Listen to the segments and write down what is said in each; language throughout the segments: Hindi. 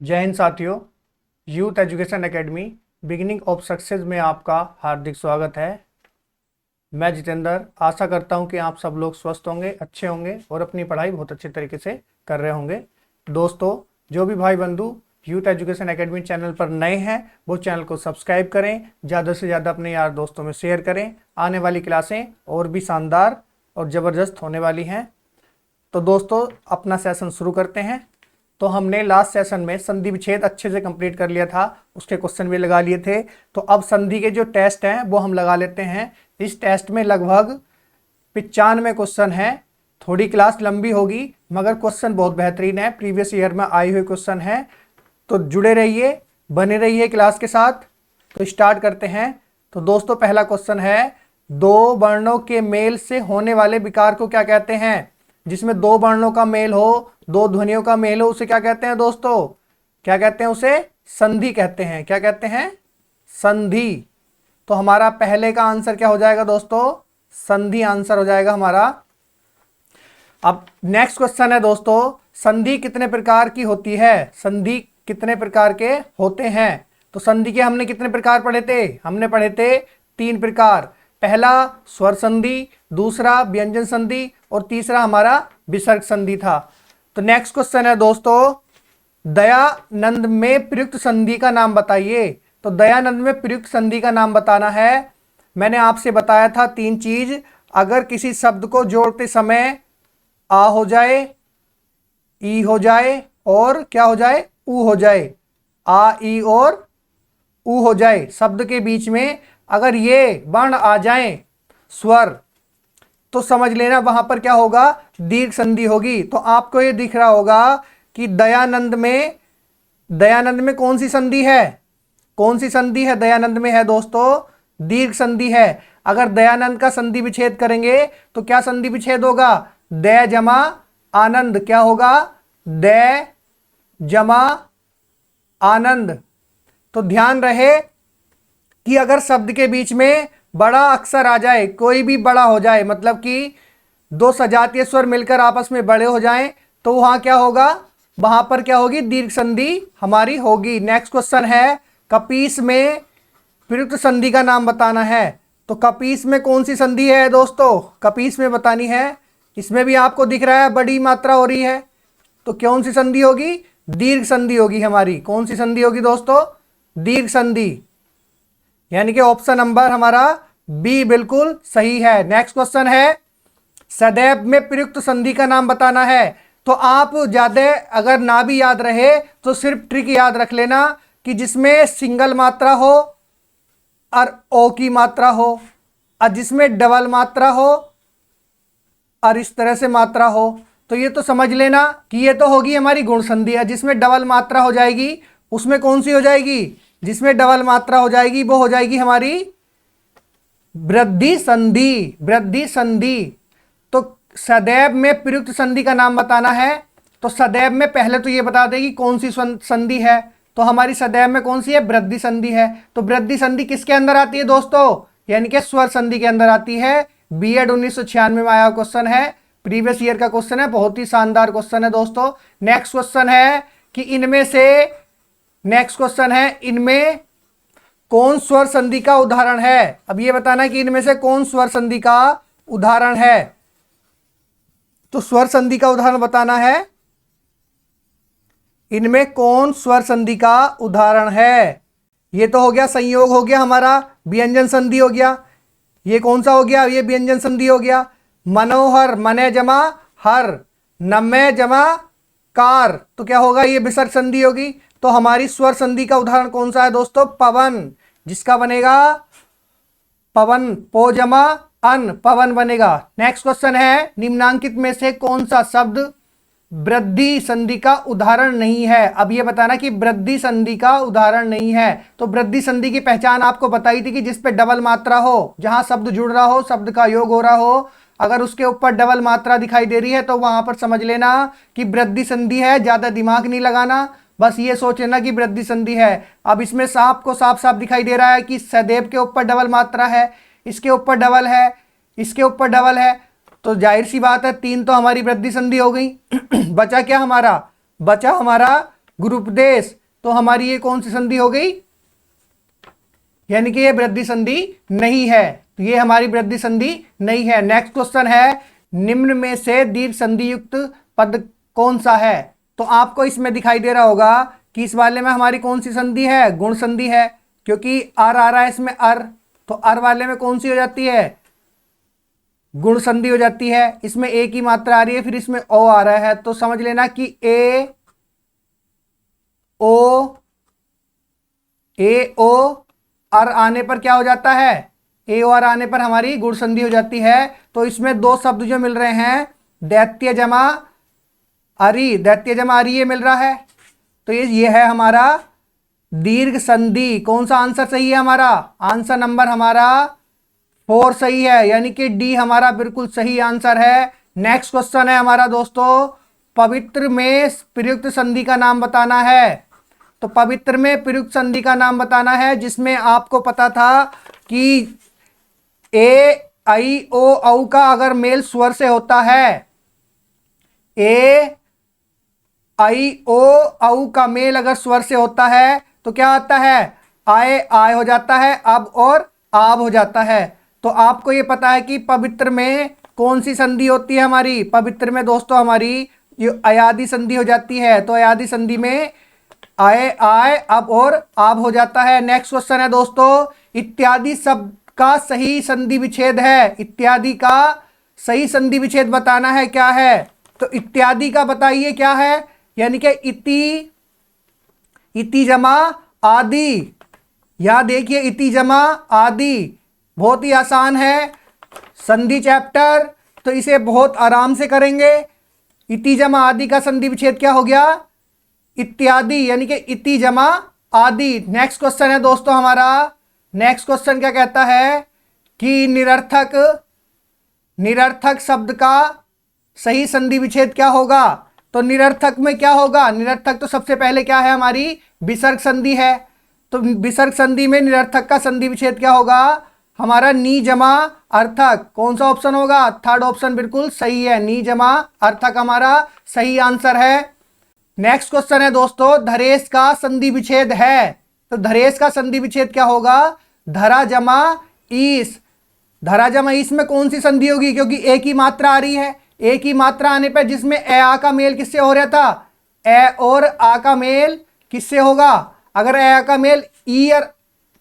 जय हिंद साथियों। Youth education academy beginning of success में आपका हार्दिक स्वागत है। मैं जितेंद्र आशा करता हूं कि आप सब लोग स्वस्थ होंगे, अच्छे होंगे और अपनी पढ़ाई बहुत अच्छे तरीके से कर रहे होंगे। दोस्तों, जो भी भाई बंधु यूथ एजुकेशन एकेडमी चैनल पर नए हैं वो चैनल को सब्सक्राइब करें, ज़्यादा से ज़्यादा अपने यार दोस्तों में शेयर करें। आने वाली क्लासें और भी शानदार और ज़बरदस्त होने वाली हैं। तो दोस्तों, अपना सेशन शुरू करते हैं। तो हमने लास्ट सेशन में संधि विच्छेद अच्छे से कंप्लीट कर लिया था, उसके क्वेश्चन भी लगा लिए थे। तो अब संधि के जो टेस्ट हैं वो हम लगा लेते हैं। इस टेस्ट में लगभग 95 क्वेश्चन हैं। थोड़ी क्लास लंबी होगी मगर क्वेश्चन बहुत बेहतरीन है, प्रीवियस ईयर में आए हुए क्वेश्चन हैं। तो जुड़े रहिए, बने रहिए क्लास के साथ। तो स्टार्ट करते हैं। तो दोस्तों, पहला क्वेश्चन है, दो वर्णों के मेल से होने वाले विकार को क्या कहते हैं? जिसमें दो वर्णों का मेल हो, दो ध्वनियों का मेल हो, उसे क्या कहते हैं दोस्तों? क्या कहते हैं? उसे संधि कहते हैं। क्या कहते हैं? संधि। तो हमारा पहले का आंसर क्या हो जाएगा दोस्तों? संधि आंसर हो जाएगा हमारा। अब नेक्स्ट क्वेश्चन है दोस्तों, संधि कितने प्रकार की होती है? संधि कितने प्रकार के होते हैं? तो संधि के हमने कितने प्रकार पढ़े थे? हमने पढ़े थे 3 प्रकार। पहला स्वर संधि, दूसरा व्यंजन संधि और तीसरा हमारा विसर्ग संधि था। तो नेक्स्ट क्वेश्चन है दोस्तों, दयानंद में प्रयुक्त संधि का नाम बताइए। तो दयानंद में प्रयुक्त संधि का नाम बताना है। मैंने आपसे बताया था 3 चीज। अगर किसी शब्द को जोड़ते समय आ हो जाए, ई हो जाए और क्या हो जाए? ऊ हो जाए। आ, ई और ऊ हो जाए। शब्द के बीच में अगर ये वर्ण आ जाए स्वर, तो समझ लेना वहां पर क्या होगा? दीर्घ संधि होगी। तो आपको ये दिख रहा होगा कि दयानंद में कौन सी संधि है? कौन सी संधि है दयानंद में? है दोस्तों दीर्घ संधि है। अगर दयानंद का संधि विच्छेद करेंगे तो क्या संधि विच्छेद होगा? दय जमा आनंद। क्या होगा? दय जमा आनंद। तो ध्यान रहे कि अगर शब्द के बीच में बड़ा अक्षर आ जाए, कोई भी बड़ा हो जाए, मतलब कि 2 सजातीय स्वर मिलकर आपस में बड़े हो जाएं, तो वहां क्या होगा? वहां पर क्या होगी? दीर्घ संधि हमारी होगी। नेक्स्ट क्वेश्चन है, कपीस में प्रयुक्त संधि का नाम बताना है। तो कपीस में कौन सी संधि है दोस्तों? कपीस में बतानी है। इसमें भी आपको दिख रहा है बड़ी मात्रा हो रही है, तो कौन सी संधि होगी? दीर्घ संधि होगी हमारी। कौन सी संधि होगी दोस्तों? दीर्घ संधि। यानी कि ऑप्शन नंबर हमारा बी बिल्कुल सही है। नेक्स्ट क्वेश्चन है, सदैव में प्रयुक्त संधि का नाम बताना है। तो आप ज्यादा अगर ना भी याद रहे तो सिर्फ ट्रिक याद रख लेना कि जिसमें सिंगल मात्रा हो और ओ की मात्रा हो, और जिसमें डबल मात्रा हो और इस तरह से मात्रा हो, तो ये तो समझ लेना कि ये तो होगी हमारी गुण संधि है। जिसमें डबल मात्रा हो जाएगी उसमें कौन सी हो जाएगी? जिसमें डबल मात्रा हो जाएगी वो हो जाएगी हमारी वृद्धि संधि। वृद्धि संधि। तो सदैव में प्रयुक्त संधि का नाम बताना है। तो सदैव में पहले तो ये बता देगी कौन सी संधि है। तो हमारी सदैव में कौन सी है? वृद्धि संधि है। तो वृद्धि संधि किसके अंदर आती है दोस्तों? यानी कि स्वर संधि के अंदर आती है। बीएड 1996 में आया क्वेश्चन है, प्रीवियस ईयर का क्वेश्चन है, बहुत ही शानदार क्वेश्चन है दोस्तों। नेक्स्ट क्वेश्चन है कि इनमें कौन स्वर संधि का उदाहरण है? अब ये बताना है कि इनमें से कौन स्वर संधि का उदाहरण है। तो स्वर संधि का उदाहरण बताना है, इनमें कौन स्वर संधि का उदाहरण है। ये तो हो गया संयोग, हो गया हमारा व्यंजन संधि हो गया। ये कौन सा हो गया? ये व्यंजन संधि हो गया। मनोहर, मने जमा हर, नम्य जमा कार, तो क्या होगा? ये विसर्ग संधि होगी। तो हमारी स्वर संधि का उदाहरण कौन सा है दोस्तों? पवन, जिसका बनेगा पवन, पो जमा अन, पवन बनेगा। नेक्स्ट क्वेश्चन है, निम्नांकित में से कौन सा शब्द वृद्धि संधि का उदाहरण नहीं है? अब ये बताना कि वृद्धि संधि का उदाहरण नहीं है। तो वृद्धि संधि की पहचान आपको बताई थी कि जिस पे डबल मात्रा हो, जहां शब्द जुड़ रहा हो, शब्द का योग हो रहा हो, अगर उसके ऊपर डबल मात्रा दिखाई दे रही है तो वहां पर समझ लेना कि वृद्धि संधि है। ज्यादा दिमाग नहीं लगाना, बस ये सोच लेना कि वृद्धि संधि है। अब इसमें सांप को साफ साफ दिखाई दे रहा है कि सदैव के ऊपर डबल मात्रा है, इसके ऊपर डबल है, इसके ऊपर डबल है, तो जाहिर सी बात है 3 तो हमारी वृद्धि संधि हो गई। बचा क्या हमारा? बचा हमारा गुरुपदेश, तो हमारी ये कौन सी संधि हो गई, यानी कि ये वृद्धि संधि नहीं है, तो ये हमारी वृद्धि संधि नहीं है। नेक्स्ट क्वेश्चन है, निम्न में से दीर्घ संधि युक्त पद कौन सा है। तो आपको इसमें दिखाई दे रहा होगा कि इस वाले में हमारी कौन सी संधि है, गुण संधि है, क्योंकि अर आ रहा है इसमें अर, तो अर वाले में कौन सी हो जाती है, गुण संधि हो जाती है। इसमें ए की मात्रा आ रही है, फिर इसमें ओ आ रहा है, तो समझ लेना कि ए ओ अर आने पर क्या हो जाता है, ए ओ अर आने पर हमारी गुण संधि हो जाती है। तो इसमें दो शब्द जो मिल रहे हैं, दैत्य जमा अरी, दैत्य जमा अरी ये मिल रहा है, तो ये है हमारा दीर्घ संधि। कौन सा आंसर सही है हमारा, आंसर नंबर हमारा 4 सही है, यानी कि डी हमारा बिल्कुल सही आंसर है। नेक्स्ट क्वेश्चन है हमारा दोस्तों, पवित्र में प्रयुक्त संधि का नाम बताना है। तो पवित्र में प्रयुक्त संधि का नाम बताना है, जिसमें आपको पता था कि ए आई ओ औ का अगर मेल स्वर से होता है, ए आई ओ औ का मेल अगर स्वर से होता है तो क्या आता है, आए आय हो जाता है, अब और आब हो जाता है। तो आपको ये पता है कि पवित्र में कौन सी संधि होती है हमारी, पवित्र में दोस्तों हमारी ये अयादि संधि हो जाती है। तो अयादि संधि में आए आय अब और आब हो जाता है। नेक्स्ट क्वेश्चन है दोस्तों, इत्यादि शब्द का सही संधि विच्छेद है, इत्यादि का सही संधि विच्छेद बताना है, क्या है। तो इत्यादि का बताइए क्या है, यानी कि इति जमा आदि, यहां देखिए इति जमा आदि, बहुत ही आसान है संधि चैप्टर, तो इसे बहुत आराम से करेंगे। इति जमा आदि का संधि विच्छेद क्या हो गया, इत्यादि, यानी कि इति जमा आदि। नेक्स्ट क्वेश्चन है दोस्तों हमारा, नेक्स्ट क्वेश्चन क्या कहता है कि निरर्थक शब्द का सही संधि विच्छेद क्या होगा। तो निरर्थक में क्या होगा, निरर्थक तो सबसे पहले क्या है हमारी विसर्ग संधि है, तो विसर्ग संधि में निरर्थक का संधि विच्छेद क्या होगा हमारा, नी जमा अर्थक। कौन सा ऑप्शन होगा, थर्ड ऑप्शन बिल्कुल सही है, नी जमा अर्थक हमारा सही आंसर है। नेक्स्ट क्वेश्चन है दोस्तों, धरेश का संधि विच्छेद है। तो धरेश का संधि विच्छेद क्या होगा, धरा जमा ईस, धरा जमा ईस में कौन सी संधि होगी, क्योंकि ए की मात्रा आ रही है, ए की मात्रा आने पर जिसमें ए आ का मेल किससे हो रहा था, ए और आ का मेल किससे होगा, अगर ए आ का मेल ई और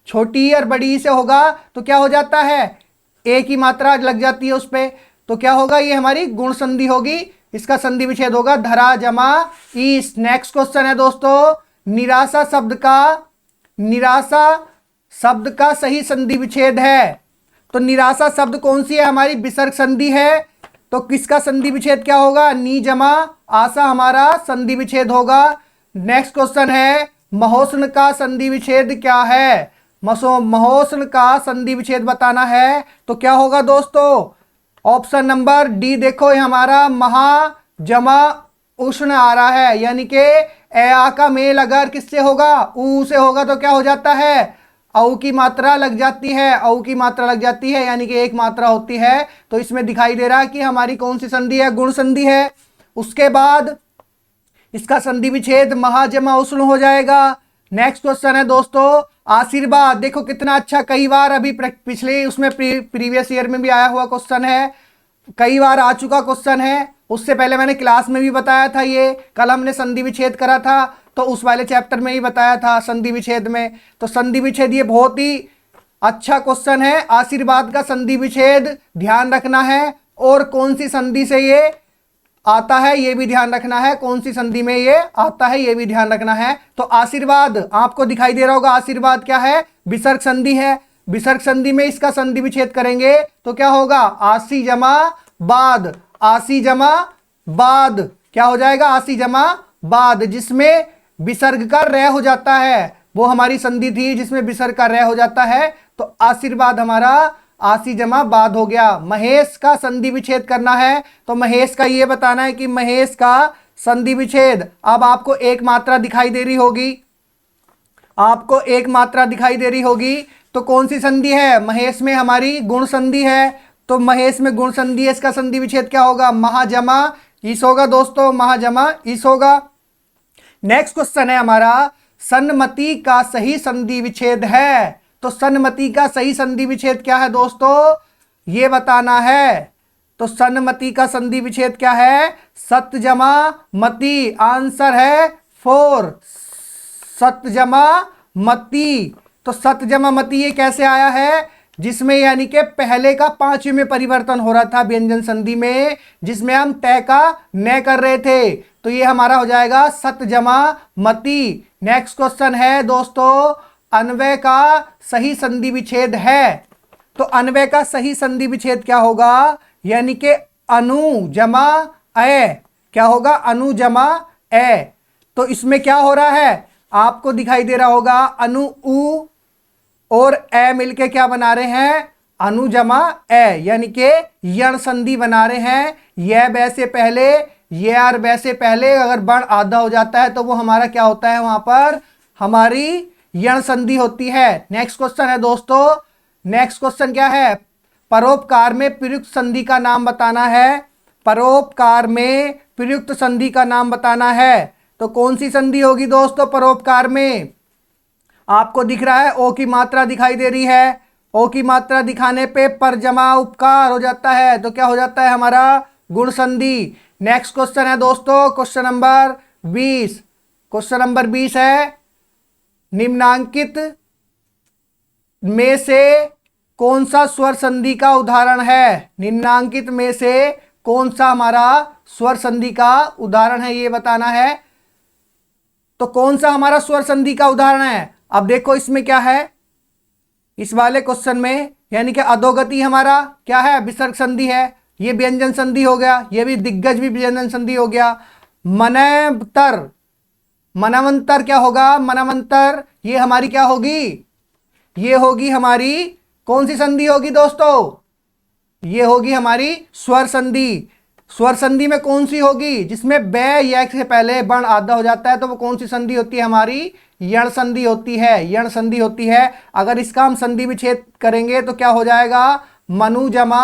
छोटी और बड़ी से होगा तो क्या हो जाता है, ए की मात्रा लग जाती है उस पर, तो क्या होगा, ये हमारी गुण संधि होगी, इसका संधि विच्छेद होगा धरा जमा ईस। नेक्स्ट क्वेश्चन है दोस्तों, निराशा शब्द का सही संधि विच्छेद है। तो निराशा शब्द कौन सी है हमारी, विसर्ग संधि है, तो किसका संधि विच्छेद क्या होगा, नी जमा आशा हमारा संधि विच्छेद होगा। नेक्स्ट क्वेश्चन है, महोष्ण का संधि विच्छेद क्या है, महोष्ण का संधि विच्छेद बताना है, तो क्या होगा दोस्तों, ऑप्शन नंबर डी देखो, ये हमारा महा जमा उष्ण आ रहा है, यानी कि ए आ का मेल अगर किससे होगा, ऊ से होगा, तो क्या हो जाता है, औ की मात्रा लग जाती है, औ की मात्रा लग जाती है, यानी कि एक मात्रा होती है। तो इसमें दिखाई दे रहा है कि हमारी कौन सी संधि है, गुण संधि है। उसके बाद इसका संधि विच्छेद महाजमा उष्ण हो जाएगा। नेक्स्ट क्वेश्चन है दोस्तों, आशीर्वाद, देखो कितना अच्छा, कई बार अभी पिछले उसमें प्रीवियस ईयर में भी आया हुआ क्वेश्चन है, कई बार आ चुका क्वेश्चन है, उससे पहले मैंने क्लास में भी बताया था, ये कल हमने संधि विच्छेद करा था, तो उस वाले चैप्टर में ही बताया था संधि विच्छेद में। तो संधि विच्छेद ये बहुत ही अच्छा क्वेश्चन है, आशीर्वाद का संधि विच्छेद ध्यान रखना है, और कौन सी संधि से ये आता है ये भी ध्यान रखना है, कौन सी संधि में ये आता है ये भी ध्यान रखना है। तो आशीर्वाद आपको दिखाई दे रहा होगा, आशीर्वाद क्या है, विसर्ग संधि है, विसर्ग संधि में इसका संधि विच्छेद करेंगे तो क्या होगा, आसी जमा बाद, आसी जमा बाद क्या हो जाएगा, आसी जमा बाद, जिसमें विसर्ग का रह हो जाता है, वो हमारी संधि थी जिसमें विसर्ग का रह हो जाता है, तो आशीर्वाद हमारा आसी जमा बाद हो गया। महेश का संधि विच्छेद करना है, तो महेश का ये बताना है कि महेश का संधि विच्छेद, अब आपको एक मात्रा दिखाई दे रही होगी, आपको एक मात्रा दिखाई दे रही होगी, तो कौन सी संधि है, महेश में हमारी गुण संधि है, तो महेश में गुण संधि है, इसका संधि विच्छेद क्या होगा, महाजमा ईस होगा दोस्तों, महाजमा ईस होगा। नेक्स्ट क्वेश्चन है हमारा, सन्मति का सही संधि विच्छेद है। तो सन्मति का सही संधि विच्छेद क्या है दोस्तों, ये बताना है। तो सन्मति का संधि विच्छेद क्या है, सत जमा मति। आंसर है 4, सत जमा मति। तो सत जमा मति ये कैसे आया है, जिसमें यानी कि पहले का 5वें में परिवर्तन हो रहा था व्यंजन संधि में, जिसमें हम तय का न कर रहे थे। तो ये हमारा हो जाएगा सत जमा मति। नेक्स्ट क्वेश्चन है दोस्तों, अन्वय का सही संधि विच्छेद है। तो अन्वय का सही संधि विच्छेद क्या होगा, यानी कि अनु जमा ए। क्या होगा, अनु जमा ए। तो इसमें क्या हो रहा है, आपको दिखाई दे रहा होगा, अनु उ और ए मिलके क्या बना रहे हैं, अनु जमा ए, यानी कि यण संधि बना रहे हैं। यह बै से पहले, ये और बै से पहले अगर वर्ण आधा हो जाता है तो वो हमारा क्या होता है, वहां पर हमारी यण संधि होती है। नेक्स्ट क्वेश्चन है दोस्तों, नेक्स्ट क्वेश्चन क्या है, परोपकार में प्रयुक्त संधि का नाम बताना है। परोपकार में प्रयुक्त संधि का नाम बताना है। तो कौन सी संधि होगी दोस्तों परोपकार में, आपको दिख रहा है ओ की मात्रा दिखाई दे रही है। ओ की मात्रा दिखाने पे पर जमा उपकार हो जाता है, तो क्या हो जाता है हमारा गुण संधि। नेक्स्ट क्वेश्चन है दोस्तों, क्वेश्चन नंबर 20। क्वेश्चन नंबर 20 है, निम्नांकित में से कौन सा स्वर संधि का उदाहरण है। निम्नांकित में से कौन सा हमारा स्वर संधि का उदाहरण है, ये बताना है। तो कौन सा हमारा स्वर संधि का उदाहरण है, अब देखो इसमें क्या है, इस वाले क्वेश्चन में यानी कि अधोगति हमारा क्या है, विसर्ग संधि है। ये व्यंजन संधि हो गया, ये भी दिग्गज भी व्यंजन संधि हो गया। मनवंतर, मनवंतर क्या होगा, मनवंतर ये हमारी क्या होगी, ये होगी हमारी कौन सी संधि होगी दोस्तों, ये होगी हमारी स्वर संधि। स्वर संधि में कौन सी होगी, जिसमें बै या से पहले वर्ण आधा हो जाता है, तो वो कौन सी संधि होती है हमारी, यण संधि होती है, यण संधि होती है। अगर इसका हम संधि विच्छेद करेंगे तो क्या हो जाएगा, मनु जमा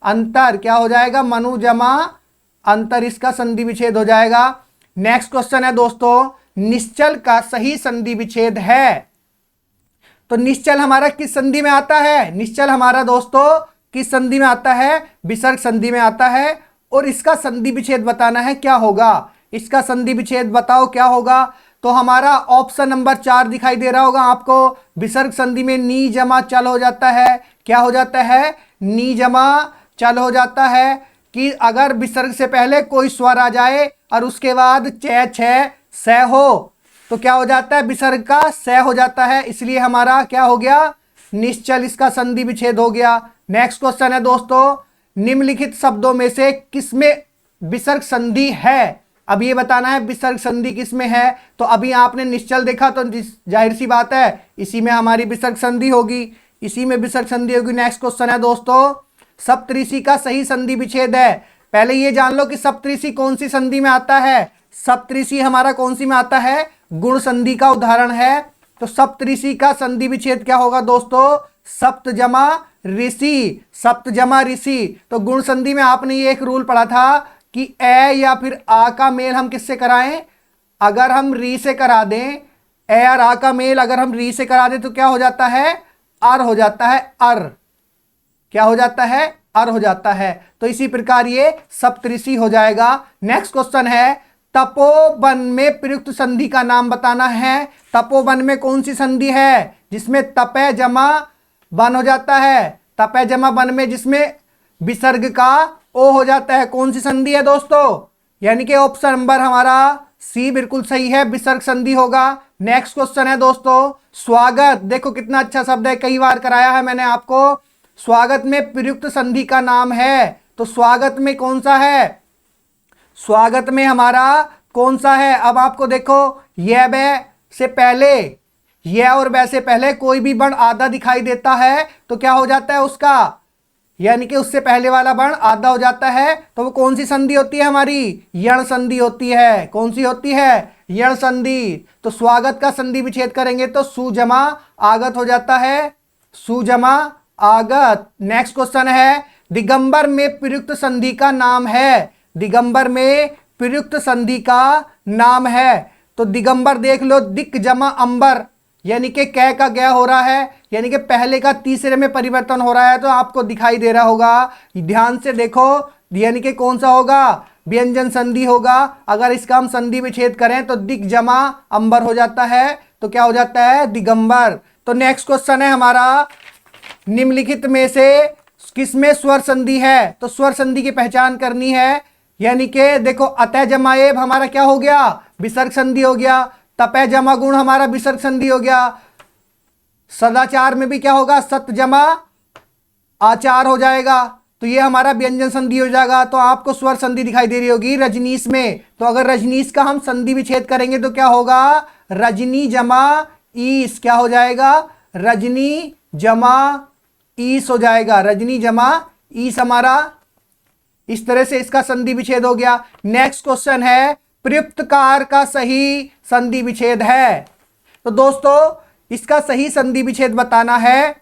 अंतर। क्या हो जाएगा, मनु जमा अंतर, इसका संधि विच्छेद हो जाएगा। नेक्स्ट क्वेश्चन है दोस्तों, निश्चल का सही संधि विच्छेद है। तो निश्चल हमारा किस संधि में आता है, निश्चल हमारा दोस्तों किस संधि में आता है, विसर्ग संधि में आता है। और इसका संधि विच्छेद बताना है, क्या होगा, इसका संधि विच्छेद बताओ क्या होगा। तो हमारा ऑप्शन नंबर 4 दिखाई दे रहा होगा आपको, विसर्ग संधि में नी जमा चल हो जाता है। क्या हो जाता है, नी जमा चल हो जाता है। कि अगर विसर्ग से पहले कोई स्वर आ जाए और उसके बाद च छ स हो, तो क्या हो जाता है, विसर्ग का स हो जाता है, इसलिए हमारा क्या हो गया, निश्चल, इसका संधि विच्छेद हो गया। नेक्स्ट क्वेश्चन है दोस्तों, निम्नलिखित शब्दों में से किसमें विसर्ग संधि है। अब ये बताना है विसर्ग संधि किसमें है। तो अभी आपने निश्चल देखा तो जाहिर सी बात है इसी में हमारी विसर्ग संधि होगी, इसी में विसर्ग संधि होगी। नेक्स्ट क्वेश्चन है दोस्तों, सप्तऋषि का सही संधि विच्छेद है। पहले ये जान लो कि सप्तऋषि कौन सी संधि में आता है। सप्तऋषि हमारा कौन सी में आता है, गुण संधि का उदाहरण है। तो सप्तऋषि का संधि विच्छेद क्या होगा दोस्तों, सप्त जमा ऋषि, सप्त जमा ऋषि। तो गुण संधि में आपने ये एक रूल पढ़ा था कि ए या फिर आ का मेल हम किससे कराएं, अगर हम री से करा दें, ए और आ का मेल अगर हम री से करा दें तो क्या हो जाता है, अर हो जाता है, अर। क्या हो जाता है, अर हो जाता है। तो इसी प्रकार ये सप्तऋषि हो जाएगा। नेक्स्ट क्वेश्चन है, तपोवन में प्रयुक्त संधि का नाम बताना है। तपोवन में कौन सी संधि है जिसमें तपे जमा वन हो जाता है, तपे जमा वन में जिसमें विसर्ग का ओ हो जाता है, कौन सी संधि है दोस्तों, यानी कि ऑप्शन नंबर हमारा सी बिल्कुल सही है, विसर्ग संधि होगा। नेक्स्ट क्वेश्चन है दोस्तों, स्वागत, देखो कितना अच्छा शब्द है, कई बार कराया है मैंने आपको। स्वागत में प्रयुक्त संधि का नाम है, तो स्वागत में कौन सा है, स्वागत में हमारा कौन सा है। अब आपको देखो, यह बै से पहले, यह और बै से पहले कोई भी वर्ण आधा दिखाई देता है तो क्या हो जाता है उसका, यानी कि उससे पहले वाला वर्ण आधा हो जाता है, तो वो कौन सी संधि होती है हमारी, यण संधि होती है। कौन सी होती है, यण संधि। तो स्वागत का संधि विच्छेद करेंगे तो सुजमा आगत हो जाता है, सुजमा आगत। नेक्स्ट क्वेश्चन है, दिगंबर में प्रयुक्त संधि का नाम है। दिगंबर में प्रयुक्त संधि का नाम है। तो तो दिगंबर देख लो, दिक जमा अंबर, यानी कि कै का गया हो रहा है, यानी कि पहले का तीसरे में परिवर्तन हो रहा है, तो आपको दिखाई दे रहा होगा। ध्यान से देखो, यानी कि कौन सा होगा, व्यंजन संधि होगा। अगर इसका हम संधि विच्छेद करें तो दिक जमा अंबर हो जाता है, तो क्या हो जाता है, दिगंबर। तो नेक्स्ट क्वेश्चन है हमारा, निम्नलिखित में से किसमें स्वर संधि है? तो स्वर संधि की पहचान करनी है, यानी कि देखो अतः जमा एब हमारा क्या हो गया, विसर्ग संधि हो गया। तपय जमा गुण हमारा विसर्ग संधि हो गया। सदाचार में भी क्या होगा, सत जमा आचार हो जाएगा, तो ये हमारा व्यंजन संधि हो जाएगा। तो आपको स्वर संधि दिखाई दे रही होगी रजनीश में, तो अगर रजनीश का हम संधि विच्छेद करेंगे तो क्या होगा, रजनी जमा ईस, क्या हो जाएगा, रजनी जमा ईस हो जाएगा, रजनी जमा ईस हमारा। इस तरह से इसका संधि विच्छेद हो गया। नेक्स्ट क्वेश्चन है, प्रयुक्त कार का सही संधि विच्छेद है। तो दोस्तों इसका सही संधि विच्छेद बताना है,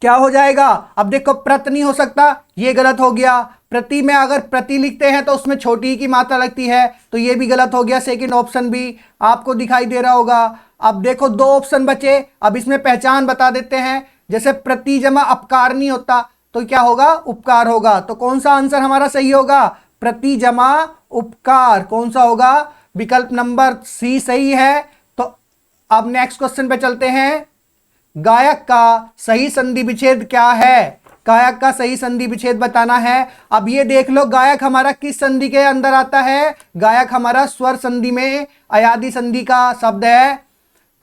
क्या हो जाएगा। अब देखो प्रत नहीं हो सकता, ये गलत हो गया। प्रति में अगर प्रति लिखते हैं तो उसमें छोटी की मात्रा लगती है, तो ये भी गलत हो गया। सेकंड ऑप्शन भी आपको दिखाई दे रहा होगा। अब देखो दो ऑप्शन बचे, अब इसमें पहचान बता देते हैं। जैसे प्रति जमा अपकार नहीं होता तो क्या होगा, उपकार होगा। तो कौन सा आंसर हमारा सही होगा, प्रति जमा उपकार, कौन सा होगा, विकल्प नंबर सी सही है। तो अब नेक्स्ट क्वेश्चन पे चलते हैं, गायक का सही संधि विच्छेद क्या है। गायक का सही संधि विच्छेद बताना है। अब ये देख लो, गायक हमारा किस संधि के अंदर आता है, गायक हमारा स्वर संधि में अयादि संधि का शब्द है।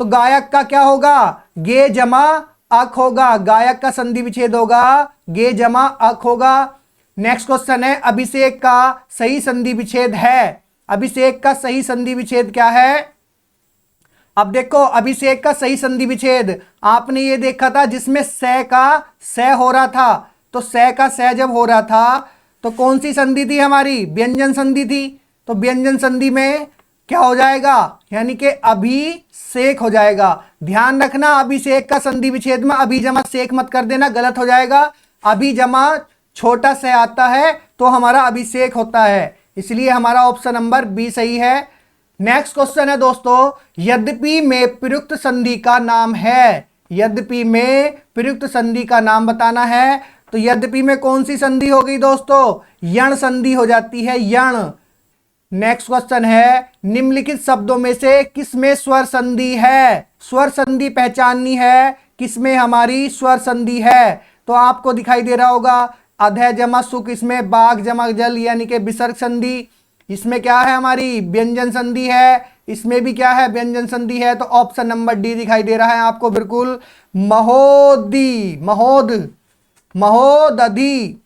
तो गायक का क्या होगा, गे जमा अक होगा, गायक का संधि विच्छेद होगा गे जमा अक होगा। नेक्स्ट क्वेश्चन है, अभिषेक का सही संधि विच्छेद है। अभिषेक का सही संधि विच्छेद क्या है। अब देखो अभिषेक का सही संधि विच्छेद आपने ये देखा था जिसमें स का स हो रहा था, तो स का स जब हो रहा था तो कौन सी संधि थी हमारी, व्यंजन संधि थी। तो व्यंजन संधि में क्या हो जाएगा, यानी कि अभिषेक हो जाएगा। ध्यान रखना, अभिषेक का संधि विच्छेद में अभी जमा शेख मत कर देना, गलत हो जाएगा। अभी जमा छोटा स आता है तो हमारा अभिषेक होता है, इसलिए हमारा ऑप्शन नंबर बी सही है। नेक्स्ट क्वेश्चन है दोस्तों, यद्यपि में प्रयुक्त संधि का नाम है। यद्यपि में प्रयुक्त संधि का नाम बताना है। तो यद्यपि में कौन सी संधि हो गई दोस्तों, यण संधि हो जाती है, यण। नेक्स्ट क्वेश्चन है, निम्नलिखित शब्दों में से किसमें स्वर संधि है। स्वर संधि पहचाननी है, किसमें हमारी स्वर संधि है। तो आपको दिखाई दे रहा होगा, अधय जमा सुख, इसमें बाघ जमा जल यानी कि विसर्ग संधि। इसमें क्या है हमारी, व्यंजन संधि है। इसमें भी क्या है, व्यंजन संधि है। तो ऑप्शन नंबर डी दिखाई दे रहा है आपको बिल्कुल, महोदी, महोद, महोदधि,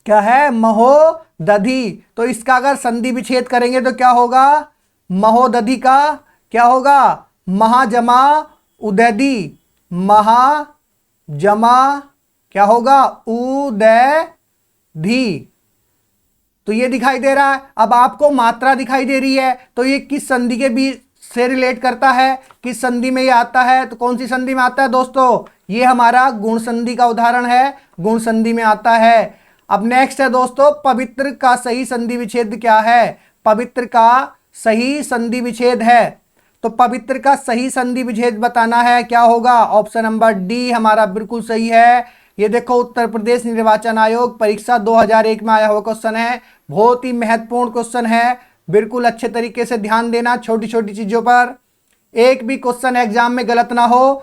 क्या है, महोदधि। तो इसका अगर संधि विच्छेद करेंगे तो क्या होगा, महोदधि का क्या होगा, महाजमा उदधि, महाजमा क्या होगा, उदधि। तो ये दिखाई दे रहा है। अब आपको मात्रा दिखाई दे रही है, तो ये किस संधि के बीच से रिलेट करता है, किस संधि में ये आता है। तो कौन सी संधि में आता है दोस्तों, ये हमारा गुण संधि का उदाहरण है, गुण संधि में आता है। अब नेक्स्ट है दोस्तों, पवित्र का सही संधि विच्छेद क्या है। पवित्र का सही संधि विच्छेद है, तो पवित्र का सही संधि विच्छेद बताना है, क्या होगा, ऑप्शन नंबर डी हमारा बिल्कुल सही है। ये देखो उत्तर प्रदेश निर्वाचन आयोग परीक्षा 2001 में आया हुआ क्वेश्चन है, बहुत ही महत्वपूर्ण क्वेश्चन है, बिल्कुल अच्छे तरीके से ध्यान देना छोटी छोटी चीजों पर। एक भी क्वेश्चन एग्जाम में गलत ना हो,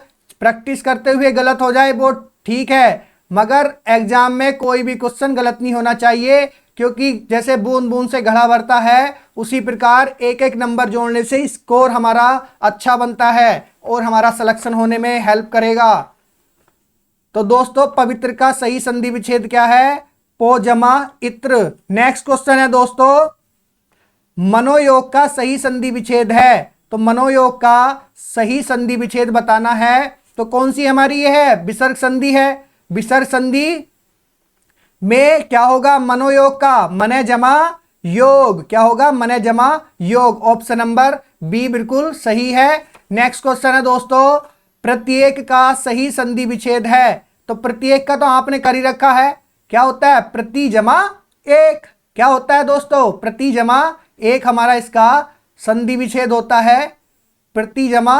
प्रैक्टिस करते हुए गलत हो जाए वो ठीक है, मगर एग्जाम में कोई भी क्वेश्चन गलत नहीं होना चाहिए, क्योंकि जैसे बूंद बूंद से घड़ा भरता है उसी प्रकार एक एक नंबर जोड़ने से स्कोर हमारा अच्छा बनता है और हमारा सिलेक्शन होने में हेल्प करेगा। तो दोस्तों पवित्र का सही संधि विच्छेद क्या है, पो जमा इत्र। नेक्स्ट क्वेश्चन है दोस्तों, मनोयोग का सही संधि विच्छेद है। तो मनोयोग का सही संधि विच्छेद बताना है, तो कौन सी हमारी ये है, विसर्ग संधि है। विसर्ग संधि में क्या होगा, मनोयोग का मने जमा योग, क्या होगा, मने जमा योग। ऑप्शन नंबर बी बिल्कुल सही है। नेक्स्ट क्वेश्चन है दोस्तों, प्रत्येक का सही संधि विच्छेद है। तो प्रत्येक का तो आपने कर ही रखा है, क्या होता है, प्रति जमा एक। क्या होता है दोस्तों, प्रति जमा एक हमारा इसका संधि विच्छेद होता है? प्रति जमा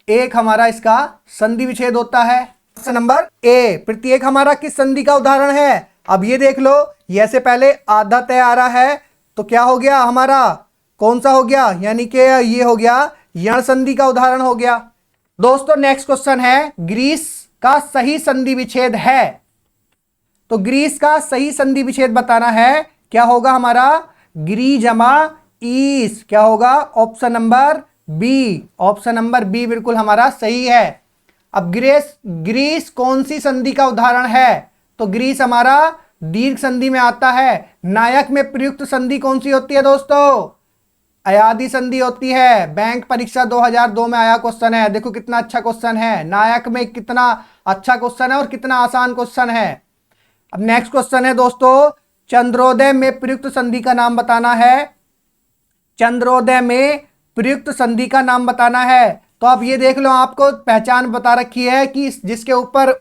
एक हमारा इसका संधि विच्छेद होता है। क्वेश्चन नंबर ए, प्रत्येक हमारा किस संधि का उदाहरण है? अब ये देख लो, ये से पहले आधा तय आ रहा है तो क्या हो गया हमारा, कौन सा हो गया, यानी कि ये हो गया यण संधि का उदाहरण हो गया। दोस्तों नेक्स्ट क्वेश्चन है, ग्रीस का सही संधि विच्छेद है। तो ग्रीस का सही संधि विच्छेद बताना है, क्या होगा हमारा, ग्री जमा ईस, क्या होगा, option number B, option number B बिल्कुल हमारा सही है। अब ग्रीस कौन सी संधि का उदाहरण है? तो ग्रीस हमारा दीर्घ संधि में आता है। नायक में प्रयुक्त संधि कौन सी होती है दोस्तों? अयादी संधि होती है। बैंक परीक्षा 2002 में आया क्वेश्चन है, देखो कितना अच्छा क्वेश्चन है, नायक में कितना अच्छा क्वेश्चन है और कितना आसान क्वेश्चन है। अब नेक्स्ट क्वेश्चन है दोस्तों, चंद्रोदय में प्रयुक्त संधि का नाम बताना है। चंद्रोदय में प्रयुक्त संधि का नाम बताना है। तो आप ये देख लो, आपको पहचान बता रखी है कि जिसके ऊपर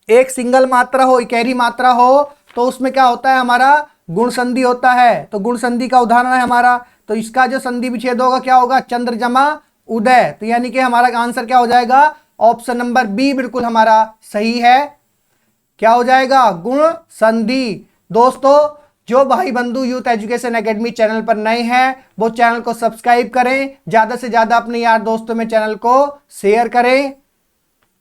एक सिंगल मात्रा हो, इकहरी मात्रा हो, तो उसमें क्या होता है हमारा, गुण संधि होता है। तो गुण संधि का उदाहरण है हमारा, तो इसका जो संधि विच्छेद होगा क्या होगा, चंद्र जमा उदय। तो यानी कि हमारा आंसर क्या हो जाएगा, ऑप्शन नंबर बी बिल्कुल हमारा सही है। क्या हो जाएगा, गुण संधि। दोस्तों जो भाई बंधु यूथ एजुकेशन एकेडमी चैनल पर नए हैं वो चैनल को सब्सक्राइब करें, ज्यादा से ज्यादा अपने यार दोस्तों में चैनल को शेयर करें।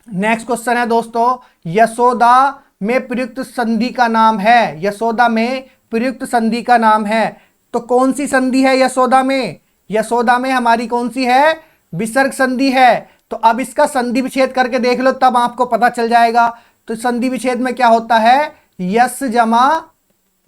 नेक्स्ट क्वेश्चन है दोस्तों, यशोदा में प्रयुक्त संधि का नाम है। यशोदा में प्रयुक्त संधि का नाम है, तो कौन सी संधि है यशोदा में? यशोदा में हमारी कौन सी है, विसर्ग संधि है। तो अब इसका संधि विच्छेद करके देख लो, तब आपको पता चल जाएगा। तो संधि विच्छेद में क्या होता है, यस जमा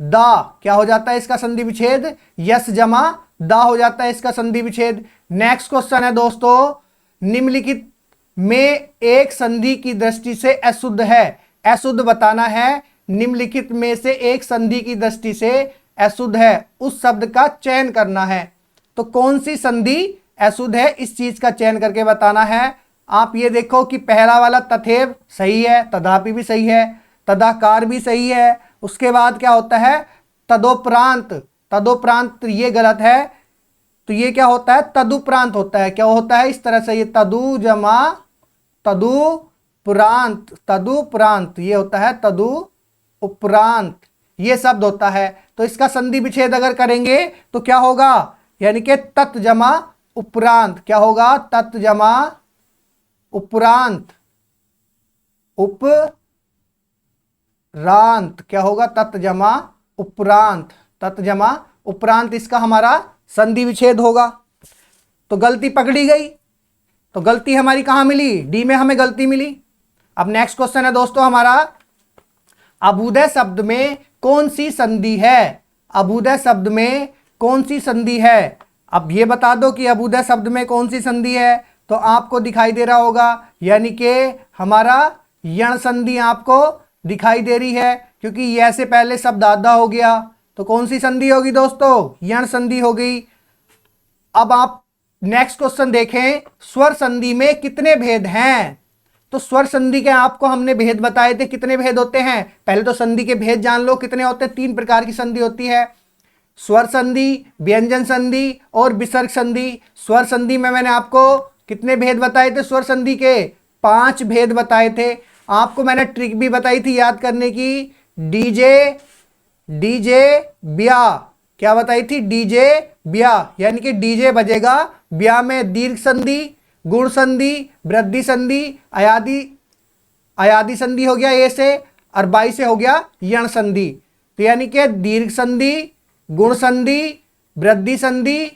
दा, क्या हो जाता है इसका संधि विच्छेद, यस जमा दा हो जाता है इसका संधि विच्छेद। नेक्स्ट क्वेश्चन है दोस्तों, निम्नलिखित में एक संधि की दृष्टि से अशुद्ध है। अशुद्ध बताना है, निम्नलिखित में से एक संधि की दृष्टि से अशुद्ध है, उस शब्द का चयन करना है। तो कौन सी संधि अशुद्ध है, इस चीज का चयन करके बताना है। आप ये देखो कि पहला वाला तथैव सही है, तथापि भी सही है, तदाकार भी सही है। उसके बाद क्या होता है, तदोपरांत, तदोपरांत ये गलत है। तो ये क्या होता है, तदुपरांत होता है। क्या होता है, इस तरह से ये तदु जमा तदुपरांत, तदुपरांत ये होता है, तदु उपरांत ये शब्द होता है। तो इसका संधि विच्छेद अगर करेंगे तो क्या होगा, यानी कि तत् जमा उपरांत, क्या होगा, तत् जमा उपरांत, उपरांत, क्या होगा, तत् जमा उपरांत, तत् जमा उपरांत इसका हमारा संधि विच्छेद होगा। तो गलती पकड़ी गई। तो गलती हमारी कहां मिली, डी में हमें गलती मिली। अब नेक्स्ट क्वेश्चन है दोस्तों हमारा, अभ्युदय शब्द में कौन सी संधि है। अभ्युदय शब्द में कौन सी संधि है। अब ये बता दो कि अभ्युदय शब्द में कौन सी संधि है। तो आपको दिखाई दे रहा होगा, यानी कि हमारा यण संधि आपको दिखाई दे रही है, क्योंकि यह से पहले शब्द आधा हो गया। तो कौन सी संधि होगी दोस्तों, यण संधि हो गई। अब आप नेक्स्ट क्वेश्चन देखें, स्वर संधि में कितने भेद हैं। तो स्वर संधि के आपको हमने भेद बताए थे, कितने भेद होते हैं। पहले तो संधि के भेद जान लो कितने होते हैं। 3 प्रकार की संधि होती है, स्वर संधि, व्यंजन संधि और विसर्ग संधि। स्वर संधि में मैंने आपको कितने भेद बताए थे, स्वर संधि के 5 भेद बताए थे। आपको मैंने ट्रिक भी बताई थी याद करने की, डीजे ब्या, क्या बताई थी, डीजे ब्या, यानी कि डीजे बजेगा, ब्या में दीर्घ संधि, गुण संधि, वृद्धि संधि, अयादी संधि हो गया ए से, और बाई से हो गया यण संधि। तो यानी कि दीर्घ संधि, गुण संधि, वृद्धि संधि,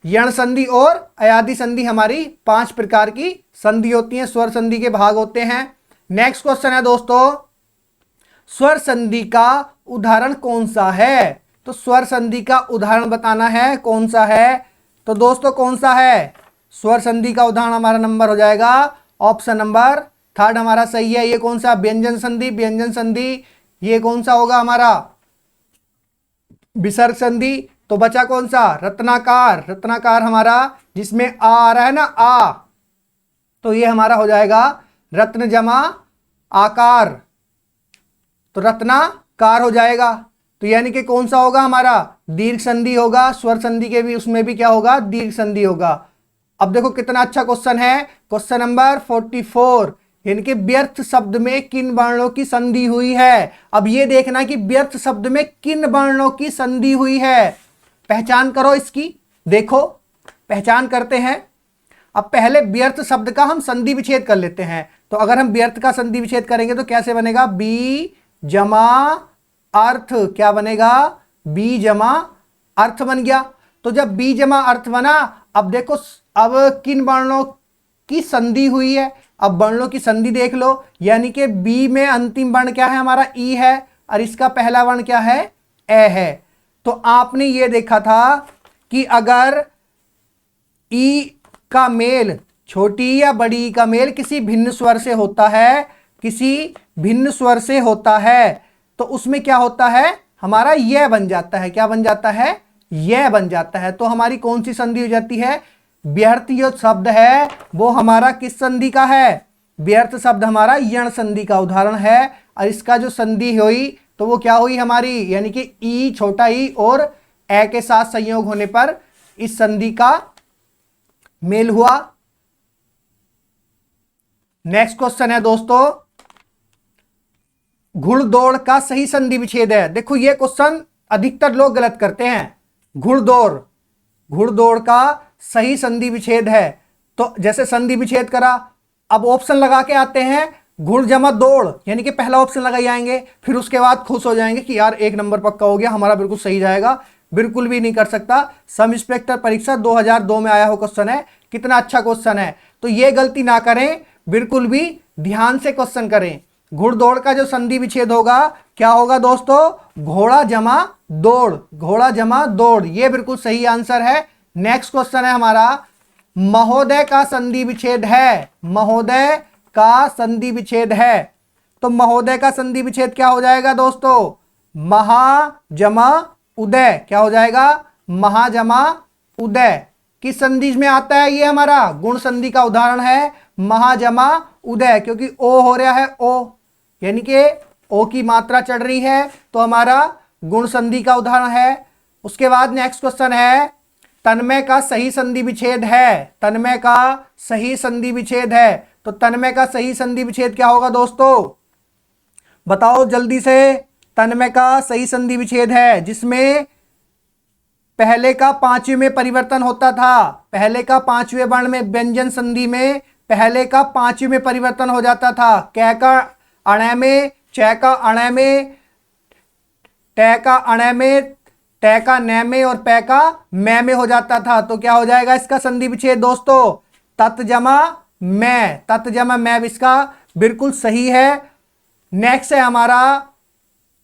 यण संधि और अयादी संधि हमारी 5 प्रकार की संधि होती हैं, स्वर संधि के भाग होते हैं। नेक्स्ट क्वेश्चन है दोस्तों, स्वर संधि का उदाहरण कौन सा है। तो स्वर संधि का उदाहरण बताना है, कौन सा है। तो दोस्तों कौन सा है, स्वर संधि का उदाहरण हमारा नंबर हो जाएगा ऑप्शन नंबर 3 हमारा सही है। ये कौन सा, व्यंजन संधि, व्यंजन संधि। ये कौन सा होगा हमारा, विसर्ग संधि। तो बचा कौन सा, रत्नाकार, रत्नाकार हमारा जिसमें आ रहा है ना, आ, तो ये हमारा हो जाएगा रत्न जमा आकार, तो रत्नाकार हो जाएगा। तो यानी कि कौन सा होगा हमारा, दीर्घ संधि होगा। स्वर संधि के भी उसमें भी क्या होगा, दीर्घ संधि होगा। अब देखो कितना अच्छा क्वेश्चन है, क्वेश्चन नंबर 44, यानी कि व्यर्थ शब्द में किन वर्णों की संधि हुई है। अब ये देखना कि व्यर्थ शब्द में किन वर्णों की संधि हुई है, पहचान करो इसकी। देखो पहचान करते हैं। अब पहले व्यर्थ शब्द का हम संधि विच्छेद कर लेते हैं। तो अगर हम व्यर्थ का संधि विच्छेद करेंगे तो कैसे बनेगा, बी जमा अर्थ, क्या बनेगा, बी जमा अर्थ बन गया। तो जब बी जमा अर्थ बना, अब देखो अब किन वर्णों की संधि हुई है। अब वर्णों की संधि देख लो, यानी कि बी में अंतिम वर्ण क्या है हमारा, ई है, और इसका पहला वर्ण क्या है, ए है। तो आपने ये देखा था कि अगर ई का मेल, छोटी या बड़ी ई का मेल किसी भिन्न स्वर से होता है, किसी भिन्न स्वर से होता है, तो उसमें क्या होता है, हमारा यह बन जाता है। क्या बन जाता है, यह बन जाता है। तो हमारी कौन सी संधि हो जाती है, व्यर्थ जो शब्द है वो हमारा किस संधि का है, व्यर्थ शब्द हमारा यण संधि का उदाहरण है। और इसका जो संधि हुई तो वो क्या हुई हमारी, यानी कि ई, छोटा ई और ए के साथ संयोग होने पर इस संधि का मेल हुआ। नेक्स्ट क्वेश्चन है दोस्तों, घुड़दौड़ का सही संधि विच्छेद है। देखो ये क्वेश्चन अधिकतर लोग गलत करते हैं। घुड़दौड़, घुड़दौड़ का सही संधि विच्छेद है। तो जैसे संधि विच्छेद करा, अब ऑप्शन लगा के आते हैं, घुड़ जमा दौड़, यानी कि पहला ऑप्शन लगाई आएंगे, फिर उसके बाद खुश हो जाएंगे कि यार एक नंबर पक्का हो गया हमारा, बिल्कुल सही जाएगा। बिल्कुल भी नहीं कर सकता। सब इंस्पेक्टर परीक्षा 2002 में आया हो क्वेश्चन है, कितना अच्छा क्वेश्चन है। तो ये गलती ना करें, बिल्कुल भी ध्यान से क्वेश्चन करें। घुड़दौड़ का जो संधि विच्छेद होगा क्या होगा दोस्तों, घोड़ा जमा दौड़, घोड़ा जमा दौड़, ये बिल्कुल सही आंसर है। नेक्स्ट क्वेश्चन है हमारा, महोदय का संधि विच्छेद है, महोदय का संधि विच्छेद है। तो महोदय का संधि विच्छेद क्या हो जाएगा दोस्तों, महा जमा उदय, क्या हो जाएगा, महा जमा उदय। किस संधि में आता है ये, हमारा गुण संधि का उदाहरण है महा जमा उदय, क्योंकि ओ हो रहा है ओ, यानी कि ओ की मात्रा चढ़ रही है, तो हमारा गुण संधि का उदाहरण है। उसके बाद नेक्स्ट क्वेश्चन है, तन्मय का सही संधि विच्छेद है, तन्मय का सही संधि विच्छेद है। तो तन्मय का सही संधि विच्छेद क्या होगा दोस्तों, बताओ जल्दी से। तन्मय का सही संधि विच्छेद है जिसमें पहले का पांचवें में परिवर्तन होता था, पहले का पांचवें वर्ण में व्यंजन संधि में पहले का पांचवें में परिवर्तन हो जाता था। कै का अणय में, च का अणय में, ट का अणय में, ट का न में और पै का मै में हो जाता था। तो क्या हो जाएगा इसका संधि विच्छेद दोस्तों, तत् जमा मैं, तत् जमा मैं, इसका बिल्कुल सही है। नेक्स्ट है हमारा,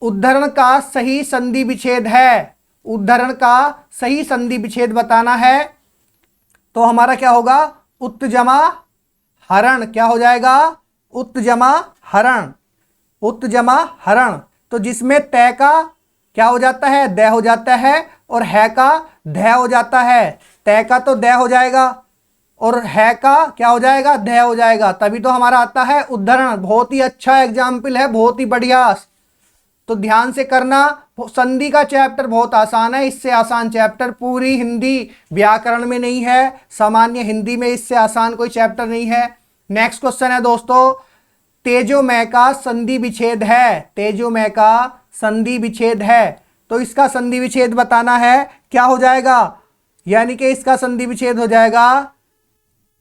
उद्धरण का सही संधि विच्छेद है, उद्धरण का सही संधि विच्छेद बताना है। तो हमारा क्या होगा, उत्त जमा हरण, क्या हो जाएगा, उत्त जमा हरण, उत्त जमा हरण। तो जिसमें तय का क्या हो जाता है, द हो जाता है, और है का ध हो जाता है। तय का तो द हो जाएगा और है का क्या हो जाएगा, ध हो जाएगा, तभी तो हमारा आता है उद्धरण। बहुत ही अच्छा एग्जाम्पल है, बहुत ही बढ़िया। तो ध्यान से करना, संधि का चैप्टर बहुत आसान है, इससे आसान चैप्टर पूरी हिंदी व्याकरण में नहीं है, सामान्य हिंदी में इससे आसान कोई चैप्टर नहीं है। नेक्स्ट क्वेश्चन है दोस्तों, तेजोमय का संधि विच्छेद है, तेजोमय का संधि विच्छेद है। तो इसका संधि विच्छेद बताना है, क्या हो जाएगा, यानी कि इसका संधि विच्छेद हो जाएगा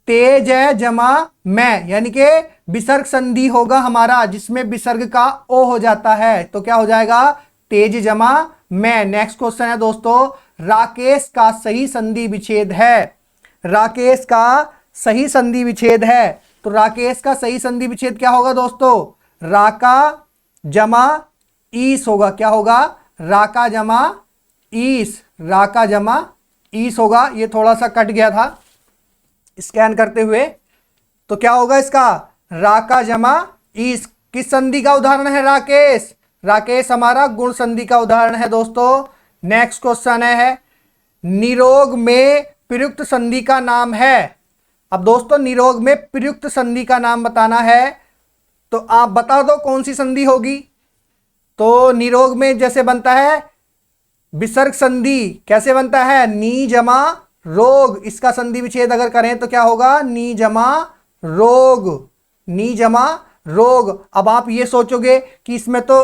तेज जमा मैं, यानी कि विसर्ग संधि होगा हमारा जिसमें विसर्ग का ओ हो जाता है। तो क्या हो जाएगा, तेज जमा मैं। नेक्स्ट क्वेश्चन है दोस्तों, राकेश का सही संधि विच्छेद है, राकेश का सही संधि विच्छेद है। तो राकेश का सही संधि विच्छेद क्या होगा दोस्तों, राका जमा ईस होगा, क्या होगा, राका जमा ईस, राका जमा ईस होगा। ये थोड़ा सा कट गया था स्कैन करते हुए। तो क्या होगा इसका, राका जमा ईस। किस संधि का उदाहरण है राकेश, राकेश हमारा गुण संधि का उदाहरण है दोस्तों। नेक्स्ट क्वेश्चन है, निरोग में प्रयुक्त संधि का नाम है। अब दोस्तों निरोग में प्रयुक्त संधि का नाम बताना है, तो आप बता दो कौन सी संधि होगी। तो निरोग में जैसे बनता है विसर्ग संधि, कैसे बनता है, नी जमा रोग, इसका संधि विच्छेद अगर करें तो क्या होगा, नी जमा रोग, नी जमा रोग। अब आप ये सोचोगे कि इसमें तो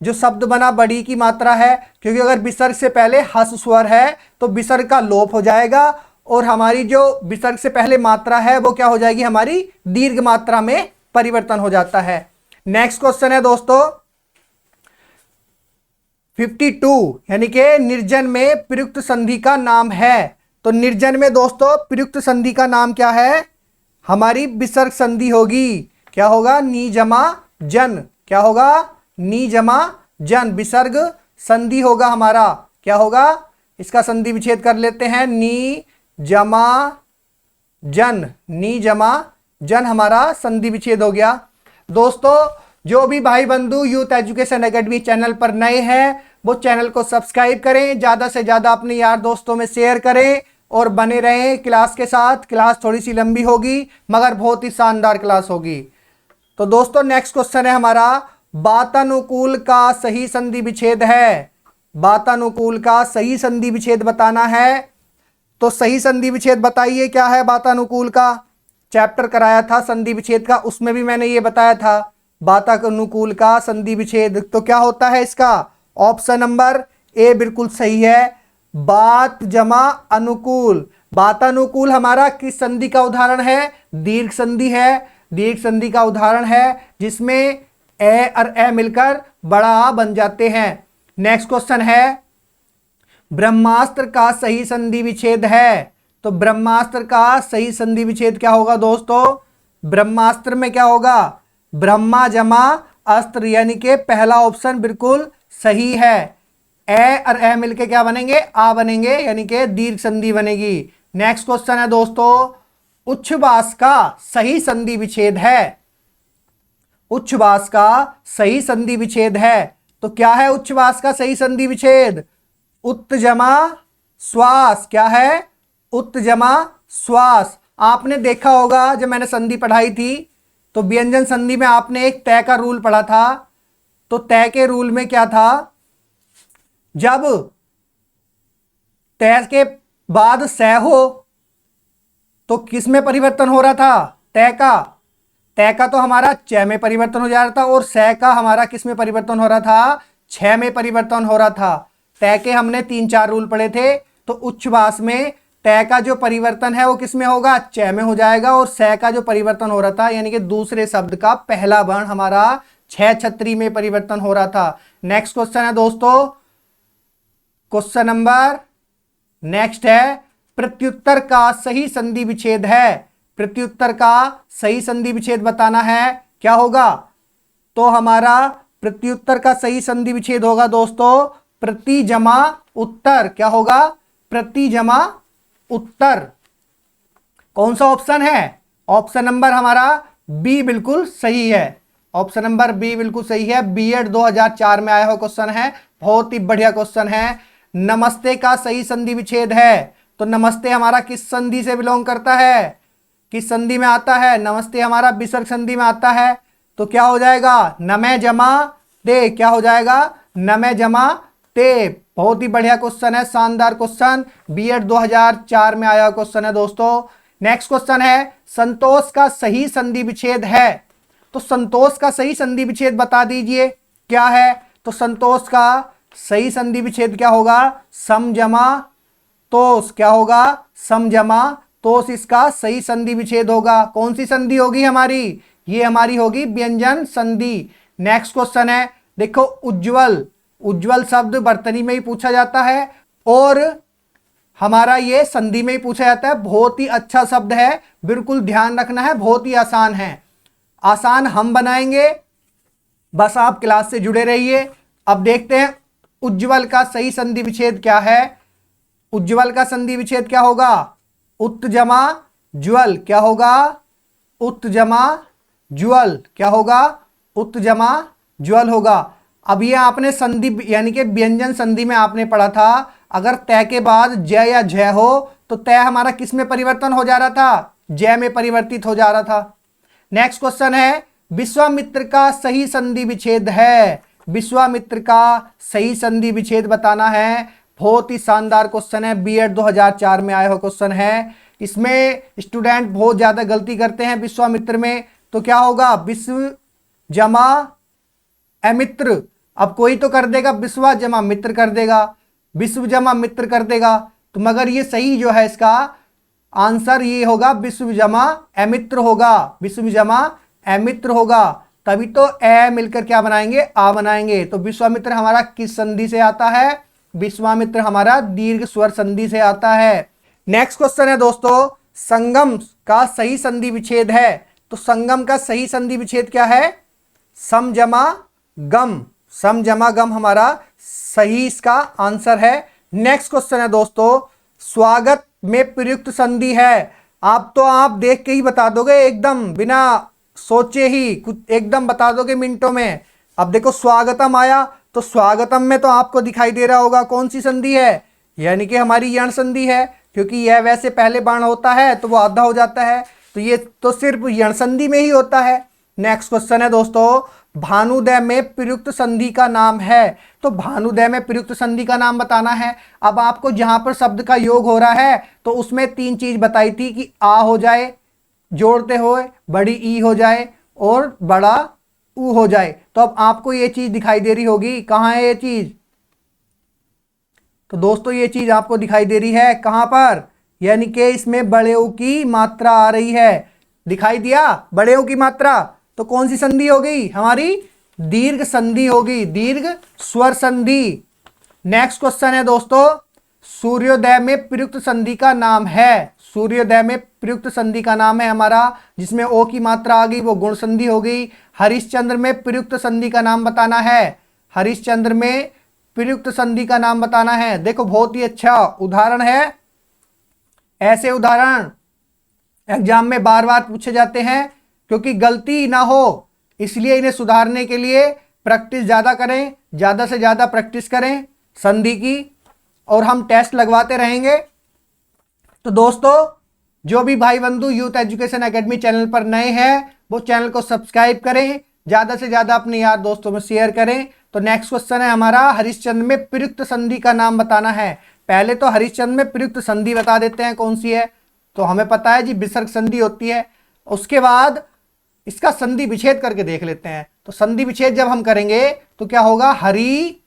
जो शब्द बना बड़ी की मात्रा है, क्योंकि अगर विसर्ग से पहले हस स्वर है तो विसर्ग का लोप हो जाएगा और हमारी जो विसर्ग से पहले मात्रा है वो क्या हो जाएगी, हमारी दीर्घ मात्रा में परिवर्तन हो जाता है। नेक्स्ट क्वेश्चन है दोस्तों 52, यानी कि निर्जन में प्रयुक्त संधि का नाम है। तो निर्जन में दोस्तों प्रयुक्त संधि का नाम क्या है, हमारी विसर्ग संधि होगी। क्या होगा, नी जमा जन, क्या होगा, नी जमा जन, विसर्ग संधि होगा हमारा। क्या होगा, इसका संधि विच्छेद कर लेते हैं, नी जमा जन, नी जमा जन हमारा संधि विच्छेद हो गया। दोस्तों जो भी भाई बंधु यूथ एजुकेशन एकेडमी चैनल पर नए हैं वो चैनल को सब्सक्राइब करें, ज़्यादा से ज़्यादा अपने यार दोस्तों में शेयर करें और बने रहें क्लास के साथ। क्लास थोड़ी सी लंबी होगी मगर बहुत ही शानदार क्लास होगी। तो दोस्तों नेक्स्ट क्वेश्चन है हमारा, वातानुकूल का सही संधि विच्छेद है। वातानुकूल का सही संधि विच्छेद बताना है, तो सही संधि विच्छेद बताइए क्या है। वातानुकूल का चैप्टर कराया था संधि विच्छेद का, उसमें भी मैंने ये बताया था वातानुकूल का संधि विच्छेद। तो क्या होता है इसका, ऑप्शन नंबर ए बिल्कुल सही है, बात जमा अनुकूल। वातानुकूल हमारा किस संधि का उदाहरण है, दीर्घ संधि है, दीर्घ संधि का उदाहरण है जिसमें ए और ए मिलकर बड़ा आ बन जाते हैं। नेक्स्ट क्वेश्चन है, ब्रह्मास्त्र का सही संधि विच्छेद है। तो ब्रह्मास्त्र का सही संधि विच्छेद क्या होगा दोस्तों, ब्रह्मास्त्र में क्या होगा, ब्रह्मा जमा अस्त्र, यानी कि पहला ऑप्शन बिल्कुल सही है। ए और ए मिलके क्या बनेंगे, आ बनेंगे, यानी कि दीर्घ संधि बनेगी। नेक्स्ट क्वेश्चन है दोस्तों, उच्छ्वास का सही संधि विच्छेद है। उच्छ्वास का सही संधि विच्छेद है, तो क्या है उच्छ्वास का सही संधि विच्छेद, उत्त जमा श्वास। क्या है, उत्त जमा श्वास। आपने देखा होगा जब मैंने संधि पढ़ाई थी तो व्यंजन संधि में आपने एक तय का रूल पढ़ा था। तो तय के रूल में क्या था, जब तय के बाद स हो तो किस में परिवर्तन हो रहा था, तय का। तय का तो हमारा च में परिवर्तन हो जा रहा था और स का हमारा किस में परिवर्तन हो रहा था, छ में परिवर्तन हो रहा था। तय के हमने 3-4 रूल पढ़े थे। तो उच्छ्वास में तय का जो परिवर्तन है वो किस में होगा, च में हो जाएगा, और स का जो परिवर्तन हो रहा था यानी कि दूसरे शब्द का पहला वर्ण हमारा छ छत्री में परिवर्तन हो रहा था। नेक्स्ट क्वेश्चन है दोस्तों, क्वेश्चन नंबर नेक्स्ट है, प्रत्युत्तर का सही संधि विच्छेद है। प्रत्युत्तर का सही संधि विच्छेद बताना है, क्या होगा, तो हमारा प्रत्युत्तर का सही संधि विच्छेद होगा दोस्तों प्रति जमा उत्तर। क्या होगा, प्रति जमा उत्तर। कौन सा ऑप्शन है, ऑप्शन नंबर हमारा बी बिल्कुल सही है। ऑप्शन नंबर बी बिल्कुल सही है। बीएड 2004 में आया हुआ क्वेश्चन है, बहुत ही बढ़िया क्वेश्चन है। नमस्ते का सही संधि विच्छेद है, तो नमस्ते हमारा किस संधि से बिलोंग करता है, किस संधि में आता है, नमस्ते हमारा विसर्ग संधि में आता है। तो क्या हो जाएगा, नमे जमा ते। क्या हो जाएगा, नमे जमा ते। बहुत ही बढ़िया क्वेश्चन है, शानदार क्वेश्चन, बीएड 2004 में आया क्वेश्चन है दोस्तों। नेक्स्ट क्वेश्चन है, संतोष का सही संधि विच्छेद है। तो संतोष का सही संधि विच्छेद बता दीजिए क्या है। तो संतोष का सही संधि विच्छेद क्या होगा, समजमा तोष। क्या होगा, समजमा तोष इसका सही संधि विच्छेद होगा। कौन सी संधि होगी हमारी, ये हमारी होगी व्यंजन संधि। नेक्स्ट क्वेश्चन है, देखो उज्जवल। उज्जवल शब्द वर्तनी में ही पूछा जाता है और हमारा ये संधि में ही पूछा जाता है। बहुत ही अच्छा शब्द है, बिल्कुल ध्यान रखना है, बहुत ही आसान है। आसान हम बनाएंगे, बस आप क्लास से जुड़े रहिए। अब देखते हैं उज्जवल का सही संधि विच्छेद क्या है। उज्जवल का संधि विच्छेद क्या होगा, उत्त जमा ज्वल। क्या होगा, उत्त जमा ज्वल। क्या होगा, उत्त जमा ज्वल होगा। अब ये आपने संधि यानी कि व्यंजन संधि में आपने पढ़ा था, अगर तय के बाद ज या झ हो तो तय हमारा किस में परिवर्तन हो जा रहा था, ज में परिवर्तित हो जा रहा था। नेक्स्ट क्वेश्चन है, विश्वामित्र का सही संधि विच्छेद है। विश्वामित्र का सही संधि विच्छेद बताना है। बहुत ही शानदार क्वेश्चन है, बीएड 2004 में आया हुआ क्वेश्चन है। इसमें स्टूडेंट बहुत ज्यादा गलती करते हैं विश्वामित्र में, तो क्या होगा, विश्व जमा अमित्र। अब कोई तो कर देगा विश्वा जमा मित्र कर देगा, विश्व जमा मित्र कर देगा, तो मगर ये सही जो है इसका आंसर ये होगा विश्व जमा अमित्र होगा, विश्व जमा अमित्र होगा। तभी तो ए मिलकर क्या बनाएंगे, आ बनाएंगे। तो विश्वामित्र हमारा किस संधि से आता है, विश्वामित्र हमारा दीर्घ स्वर संधि से आता है। नेक्स्ट क्वेश्चन है दोस्तों, संगम का सही संधि विच्छेद है। तो संगम का सही संधि विच्छेद क्या है, सम जमा गम, सम जमा गम हमारा सही इसका आंसर है। नेक्स्ट क्वेश्चन है दोस्तों, स्वागत में प्रयुक्त संधि है। आप देख के ही बता दोगे, एकदम बिना सोचे ही कुछ एकदम बता दोगे मिनटों में। अब देखो स्वागतम आया, तो स्वागतम में तो आपको दिखाई दे रहा होगा कौन सी संधि है, यानी कि हमारी यण संधि है, क्योंकि यह वैसे पहले बाण होता है तो वो आधा हो जाता है, तो ये तो सिर्फ यण संधि में ही होता है। नेक्स्ट क्वेश्चन है दोस्तों, भानुदय में प्रयुक्त संधि का नाम है। तो भानुदय में प्रयुक्त संधि का नाम बताना है। अब आपको जहां पर शब्द का योग हो रहा है तो उसमें 3 चीज बताई थी कि आ हो जाए जोड़ते हुए, बड़ी ई हो जाए और बड़ा ऊ हो जाए। तो अब आपको ये चीज दिखाई दे रही होगी, कहां है ये चीज, तो दोस्तों ये चीज आपको दिखाई दे रही है कहां पर, यानी कि इसमें बड़े ऊ की मात्रा आ रही है, दिखाई दिया बड़े ऊ की मात्रा। तो कौन सी संधि होगी, हमारी दीर्घ संधि होगी, दीर्घ स्वर संधि। नेक्स्ट क्वेश्चन है दोस्तों, सूर्योदय में प्रयुक्त संधि का नाम है। सूर्योदय में प्रयुक्त संधि का नाम है हमारा, जिसमें ओ की मात्रा आ गई वो गुण संधि हो गई। हरिश्चंद्र में प्रयुक्त संधि का नाम बताना है, हरिश्चंद्र में प्रयुक्त संधि का नाम बताना है। देखो बहुत ही अच्छा उदाहरण है, ऐसे उदाहरण एग्जाम में बार बार पूछे जाते हैं, क्योंकि गलती ना हो इसलिए इन्हें सुधारने के लिए प्रैक्टिस ज़्यादा करें, ज़्यादा से ज़्यादा प्रैक्टिस करें संधि की, और हम टेस्ट लगवाते रहेंगे। तो दोस्तों जो भी भाई बंधु यूथ एजुकेशन एकेडमी चैनल पर नए हैं वो चैनल को सब्सक्राइब करें, ज़्यादा से ज़्यादा अपने यार दोस्तों में शेयर करें। तो नेक्स्ट क्वेश्चन है हमारा, हरिश्चंद्र में प्रयुक्त संधि का नाम बताना है। पहले तो हरिश्चंद्र में प्रयुक्त संधि बता देते हैं कौन सी है, तो हमें पता है जी विसर्ग संधि होती है। उसके बाद इसका संधि विच्छेद करके देख लेते हैं। तो संधि विच्छेद जब हम करेंगे तो क्या होगा, हरि,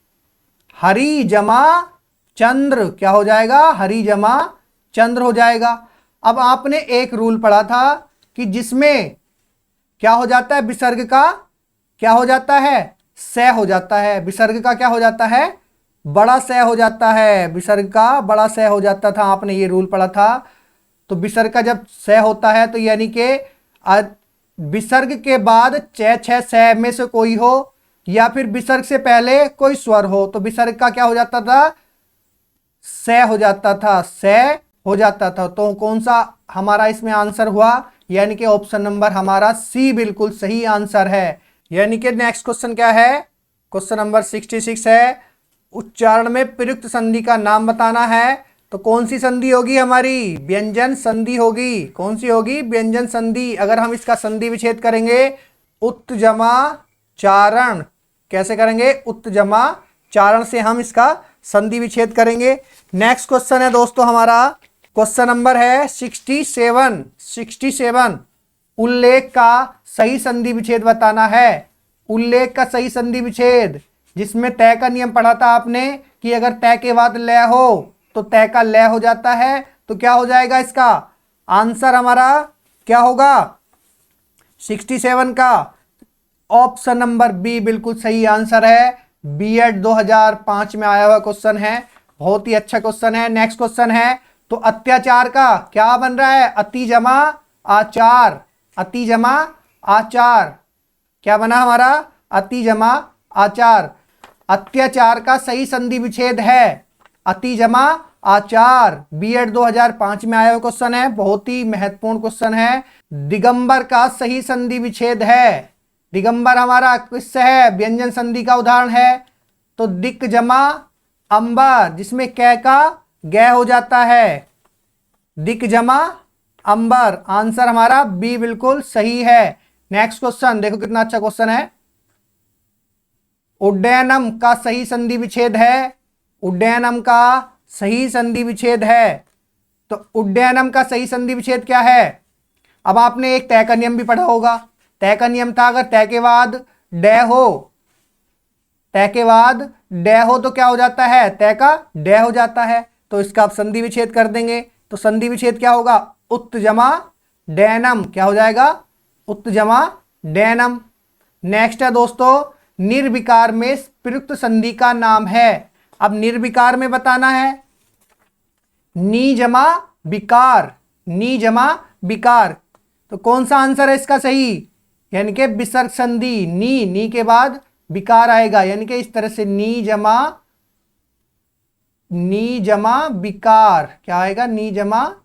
हरि जमा चंद्र, क्या हो जाएगा, हरि जमा चंद्र हो जाएगा। अब आपने एक रूल पढ़ा था कि जिसमें क्या हो जाता है, विसर्ग का क्या हो जाता है, स हो जाता है, विसर्ग का क्या हो जाता है, बड़ा स हो जाता है, विसर्ग का बड़ा स हो जाता था, आपने ये रूल पढ़ा था। तो विसर्ग का जब स होता है तो यानी कि विसर्ग के बाद च छ स में से कोई हो या फिर विसर्ग से पहले कोई स्वर हो, तो विसर्ग का क्या हो जाता था, स हो जाता था, स हो जाता था। तो कौन सा हमारा इसमें आंसर हुआ, यानी कि ऑप्शन नंबर हमारा सी बिल्कुल सही आंसर है। यानी कि नेक्स्ट क्वेश्चन क्या है, क्वेश्चन नंबर 66 है, उच्चारण में प्रयुक्त संधि का नाम बताना है। तो कौन सी संधि होगी हमारी, व्यंजन संधि होगी। कौन सी होगी, व्यंजन संधि। अगर हम इसका संधि विच्छेद करेंगे, उत् जमा चारण, कैसे करेंगे, उत् जमा चारण से हम इसका संधि विच्छेद करेंगे। नेक्स्ट क्वेश्चन है दोस्तों हमारा, क्वेश्चन नंबर है 67। उल्लेख का सही संधि विच्छेद बताना है। उल्लेख का सही संधि विच्छेद, जिसमें तय का नियम पढ़ा था आपने कि अगर तय के बाद लय हो तो तय का लय हो जाता है, तो क्या हो जाएगा, इसका आंसर हमारा क्या होगा, 67 का ऑप्शन नंबर बी बिल्कुल सही आंसर है। बीएड 2005 में आया हुआ क्वेश्चन है, बहुत ही अच्छा क्वेश्चन है। नेक्स्ट क्वेश्चन है, तो अत्याचार का क्या बन रहा है, अति जमा आचार, अति जमा आचार, क्या बना हमारा, अति जमा आचार। अत्याचार का सही संधि विच्छेद है अति जमा आचार। बीएड 2005 में आया हुआ क्वेश्चन है, बहुत ही महत्वपूर्ण क्वेश्चन है। दिगंबर का सही संधि विच्छेद है। दिगंबर हमारा किससे है, व्यंजन संधि का उदाहरण है। तो दिक जमा अंबर, जिसमें कै का गै हो जाता है, दिक जमा अंबर, आंसर हमारा बी बिल्कुल सही है। नेक्स्ट क्वेश्चन देखो कितना अच्छा क्वेश्चन है, उड्डयनम का सही संधि विच्छेद है, उड्डयनम का सही संधि विच्छेद है। तो उड्डयनम का सही संधि विच्छेद क्या है? अब आपने एक तय का नियम भी पढ़ा होगा। तय का नियम था अगर तय के बाद डे हो, तय के बाद डे हो तो क्या हो जाता है? तय का डे हो जाता है। तो इसका आप संधि विच्छेद कर देंगे। तो संधि विच्छेद क्या होगा? उत जमा डैनम। क्या हो जाएगा? उत जमा डैनम। नेक्स्ट है दोस्तों, निर्विकार में प्रयुक्त संधि का नाम है। अब निर्विकार में बताना है, नी जमा विकार, नी जमा विकार। तो कौन सा आंसर है इसका सही? यानी कि विसर्ग संधि, नी के बाद विकार आएगा, यानी कि इस तरह से नी जमा विकार। क्या आएगा? नी जमा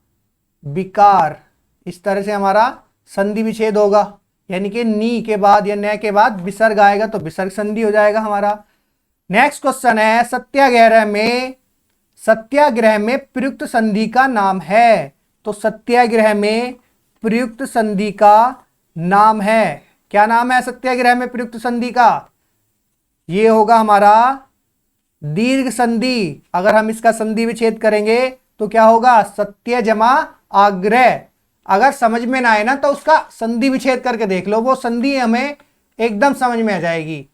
विकार। इस तरह से हमारा संधि विच्छेद होगा, यानी कि नी के बाद या न के बाद विसर्ग आएगा तो विसर्ग संधि हो जाएगा हमारा। नेक्स्ट क्वेश्चन है, सत्याग्रह में प्रयुक्त संधि का नाम है। तो सत्याग्रह में प्रयुक्त संधि का नाम है, क्या नाम है सत्याग्रह में प्रयुक्त संधि का? ये होगा हमारा दीर्घ संधि। अगर हम इसका संधि विच्छेद करेंगे तो क्या होगा? सत्य जमा आग्रह। अगर समझ में ना आए ना तो उसका संधि विच्छेद करके देख लो, वो संधि हमें एकदम समझ में आ जाएगी,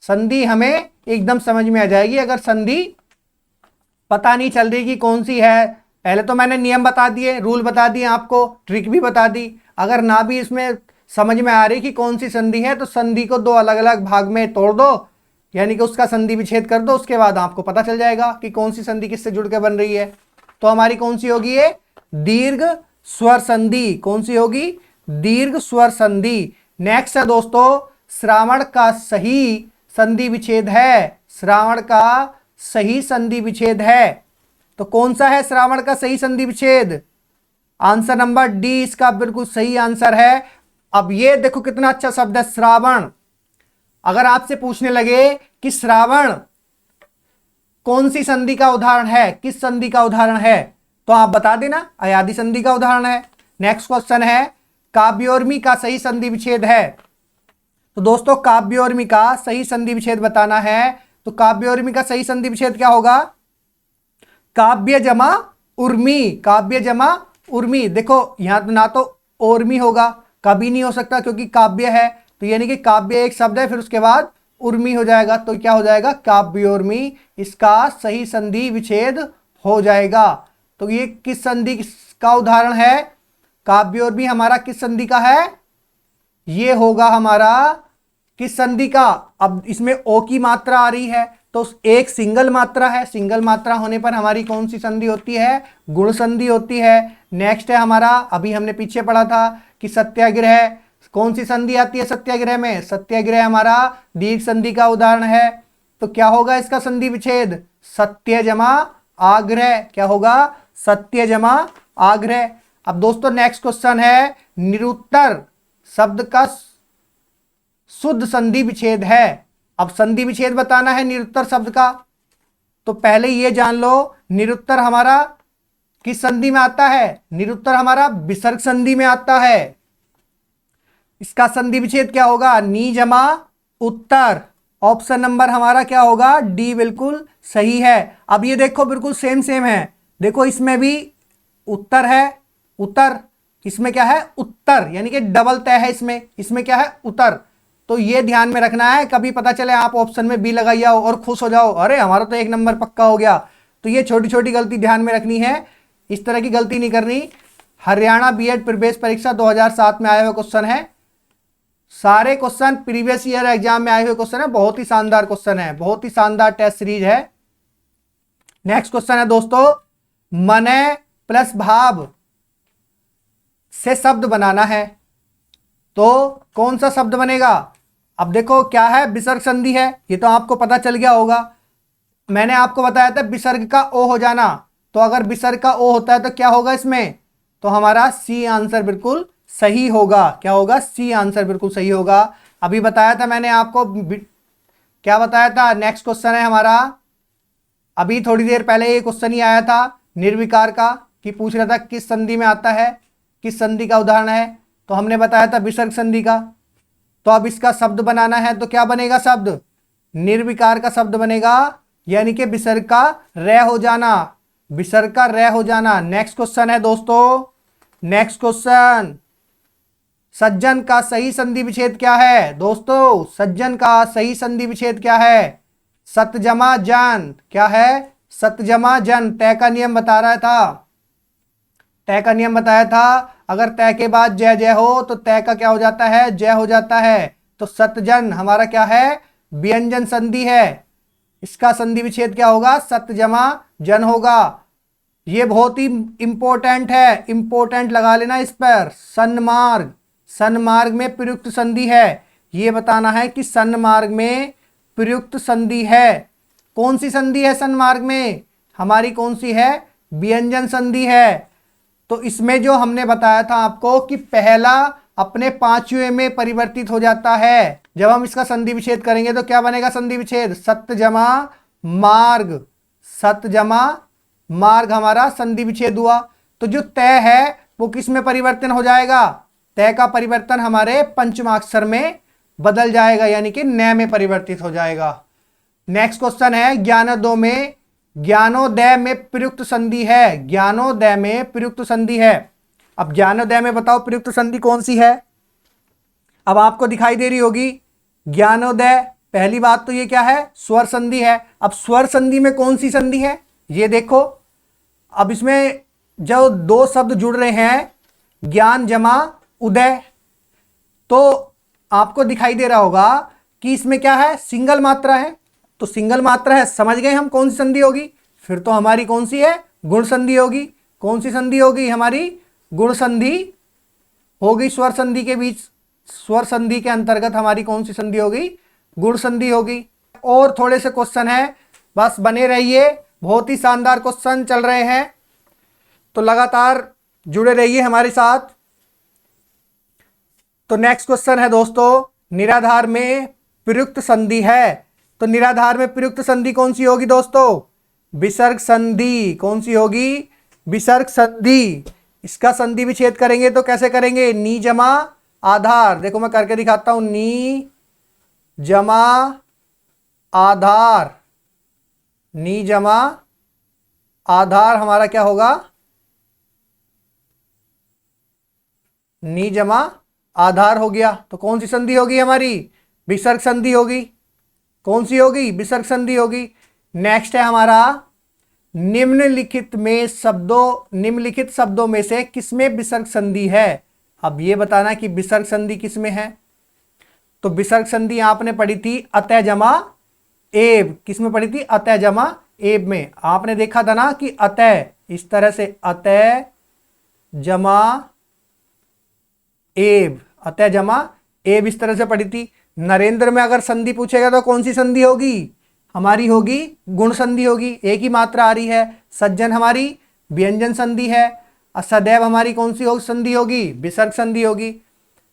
संधि हमें एकदम समझ में आ जाएगी। अगर संधि पता नहीं चल रही कि कौन सी है, पहले तो मैंने नियम बता दिए, रूल बता दिए, आपको ट्रिक भी बता दी। अगर ना भी इसमें समझ में आ रही कि कौन सी संधि है, तो संधि को दो अलग अलग भाग में तोड़ दो, यानी कि उसका संधि विच्छेद कर दो, उसके बाद आपको पता चल जाएगा कि कौन सी संधि किससे जुड़ के बन रही है। तो हमारी कौन सी होगी? ये दीर्घ स्वर संधि। कौन सी होगी? दीर्घ स्वर संधि। नेक्स्ट है दोस्तों, श्रावण का सही संधि विच्छेद है, श्रावण का सही संधि विच्छेद है। तो कौन सा है श्रावण का सही संधि विच्छेद? आंसर नंबर डी इसका बिल्कुल सही आंसर है। अब ये देखो कितना अच्छा शब्द है श्रावण। अगर आपसे पूछने लगे कि श्रावण कौन सी संधि का उदाहरण है, किस संधि का उदाहरण है, तो आप बता देना अयादि संधि का उदाहरण है। नेक्स्ट क्वेश्चन है, काव्योर्मी का सही संधि विच्छेद है। तो दोस्तों काव्योर्मी का सही संधि विच्छेद बताना है। तो काव्योर्मी का सही संधि विच्छेद क्या होगा? काव्य जमा उर्मी, काव्य जमा उर्मी। देखो यहां ना तो उर्मी होगा, कभी नहीं हो सकता क्योंकि काव्य है, तो यानी कि काव्य एक शब्द है, फिर उसके बाद उर्मी हो जाएगा, तो क्या हो जाएगा? काव्योर्मी। इसका सही संधि विच्छेद हो जाएगा। तो ये किस संधि का उदाहरण है? काव्योर्मी हमारा किस संधि का है? ये होगा हमारा किस संधि का? अब इसमें ओ की मात्रा आ रही है, तो एक सिंगल मात्रा है, सिंगल मात्रा होने पर हमारी कौन सी संधि होती है? गुण संधि होती है। नेक्स्ट है हमारा, अभी हमने पीछे पढ़ा था कि सत्याग्रह, कौन सी संधि आती है सत्याग्रह में? सत्याग्रह हमारा दीर्घ संधि का उदाहरण है। तो क्या होगा इसका संधि विच्छेद? सत्य जमा आग्रह। क्या होगा? सत्य जमा आग्रह। अब दोस्तों नेक्स्ट क्वेश्चन है, निरुत्तर शब्द का शुद्ध संधि विच्छेद है। अब संधि विच्छेद बताना है निरुत्तर शब्द का। तो पहले ये जान लो निरुत्तर हमारा किस संधि में आता है? निरुत्तर हमारा विसर्ग संधि में आता है। इसका संधि विच्छेद क्या होगा? नी जमा उत्तर। ऑप्शन नंबर हमारा क्या होगा? डी बिल्कुल सही है। अब ये देखो बिल्कुल सेम सेम है, देखो इसमें भी उत्तर है, उत्तर, इसमें क्या है? उत्तर, यानी कि डबल तय है इसमें, इसमें क्या है? उत्तर। तो ये ध्यान में रखना है, कभी पता चले आप ऑप्शन में बी लगाई आओ और खुश हो जाओ, अरे हमारा तो एक नंबर पक्का हो गया। तो ये छोटी छोटी गलती ध्यान में रखनी है, इस तरह की गलती नहीं करनी। हरियाणा बीएड प्रवेश परीक्षा 2007 में आए हुए क्वेश्चन है, सारे क्वेश्चन प्रीवियस ईयर एग्जाम में आए हुए क्वेश्चन है, बहुत ही शानदार क्वेश्चन है, बहुत ही शानदार टेस्ट सीरीज है। नेक्स्ट क्वेश्चन है दोस्तों, मने प्लस भाव से शब्द बनाना है, तो कौन सा शब्द बनेगा? अब देखो क्या है, विसर्ग संधि है, ये तो आपको पता चल गया होगा। मैंने आपको बताया था विसर्ग का ओ हो जाना, तो अगर विसर्ग का ओ होता है तो क्या होगा इसमें? तो हमारा सी आंसर बिल्कुल सही होगा। क्या होगा? सी आंसर बिल्कुल सही होगा। अभी बताया था मैंने आपको, क्या बताया था? नेक्स्ट क्वेश्चन है हमारा, अभी थोड़ी देर पहले ये क्वेश्चन ही आया था निर्विकार का, कि पूछ रहा था किस संधि में आता है, किस संधि का उदाहरण है, तो हमने बताया था विसर्ग संधि का। तो अब इसका शब्द बनाना है, तो क्या बनेगा शब्द? निर्विकार का शब्द बनेगा, यानी कि विसर्ग का रह हो जाना, विसर्ग का रह हो जाना। नेक्स्ट क्वेश्चन है दोस्तों, नेक्स्ट क्वेश्चन, सज्जन का सही संधि विच्छेद क्या है दोस्तों? सज्जन का सही संधि विच्छेद क्या है? सत जमा जन। क्या है? सत जमा जन। तय का नियम बता रहा था, तय का नियम बताया था, अगर तय के बाद जय जय हो तो तय का क्या हो जाता है? जय हो जाता है। तो सतजन हमारा क्या है? व्यंजन संधि है। इसका संधि विच्छेद क्या होगा? सत जमा जन होगा। ये बहुत ही इंपॉर्टेंट है, इंपॉर्टेंट लगा लेना इस पर। सन्मार्ग, सन्मार्ग में प्रयुक्त संधि है, ये बताना है कि सन्मार्ग में प्रयुक्त संधि है। कौन सी संधि है सन्मार्ग में? हमारी कौन सी है? व्यंजन संधि है। तो इसमें जो हमने बताया था आपको कि पहला अपने पांचवें में परिवर्तित हो जाता है। जब हम इसका संधि विच्छेद करेंगे तो क्या बनेगा संधि विच्छेद? सत जमा मार्ग, सत जमा मार्ग हमारा संधि विच्छेद हुआ। तो जो तय है वो किस में परिवर्तन हो जाएगा? तय का परिवर्तन हमारे पंचमाक्षर में बदल जाएगा, यानी कि न में परिवर्तित हो जाएगा। नेक्स्ट क्वेश्चन है, ज्ञानोदय में, ज्ञानोदय में प्रयुक्त संधि है, ज्ञानोदय में प्रयुक्त संधि है। अब ज्ञानोदय में बताओ प्रयुक्त संधि कौन सी है? अब आपको दिखाई दे रही होगी ज्ञानोदय। पहली बात तो ये क्या है? स्वर संधि है। अब स्वर संधि में कौन सी संधि है ये देखो। अब इसमें जो दो शब्द जुड़ रहे हैं, ज्ञान जमा उदय, तो आपको दिखाई दे रहा होगा कि इसमें क्या है? सिंगल मात्रा है। तो सिंगल मात्रा है, समझ गए हम कौन सी संधि होगी? फिर तो हमारी कौन सी है? गुण संधि होगी। कौन सी संधि होगी हमारी? गुण संधि होगी। स्वर संधि के बीच, स्वर संधि के अंतर्गत हमारी कौन सी संधि होगी? गुण संधि होगी। और थोड़े से क्वेश्चन है, बस बने रहिए, बहुत ही शानदार क्वेश्चन चल रहे हैं, तो लगातार जुड़े रहिए हमारे साथ। तो नेक्स्ट क्वेश्चन है दोस्तों, निराधार में प्रयुक्त संधि है। तो निराधार में प्रयुक्त संधि कौन सी होगी दोस्तों? विसर्ग संधि। कौन सी होगी? विसर्ग संधि। इसका संधि विच्छेद करेंगे तो कैसे करेंगे? नी जमा आधार। देखो मैं करके दिखाता हूं, नी जमा आधार, नी जमा आधार हमारा क्या होगा? नी जमा आधार हो गया। तो कौन सी संधि होगी हमारी? विसर्ग संधि होगी। कौन सी होगी? विसर्ग संधि होगी। नेक्स्ट है हमारा, निम्नलिखित शब्दों में से किसमें विसर्ग संधि है? अब ये बताना कि विसर्ग संधि किसमें है। तो विसर्ग संधि आपने पढ़ी थी अतः जमा एब। किसमें पढ़ी थी? अतः जमा एब में। आपने देखा था ना कि अतः इस तरह से, अतः जमा एब, अतः जमा एब इस तरह से पढ़ी थी। नरेंद्र में अगर संधि पूछेगा तो कौन सी संधि होगी? हमारी होगी गुण संधि होगी, एक ही मात्रा आ रही है। सज्जन हमारी व्यंजन संधि है। सदैव हमारी कौन सी संधि होगी? विसर्ग संधि होगी।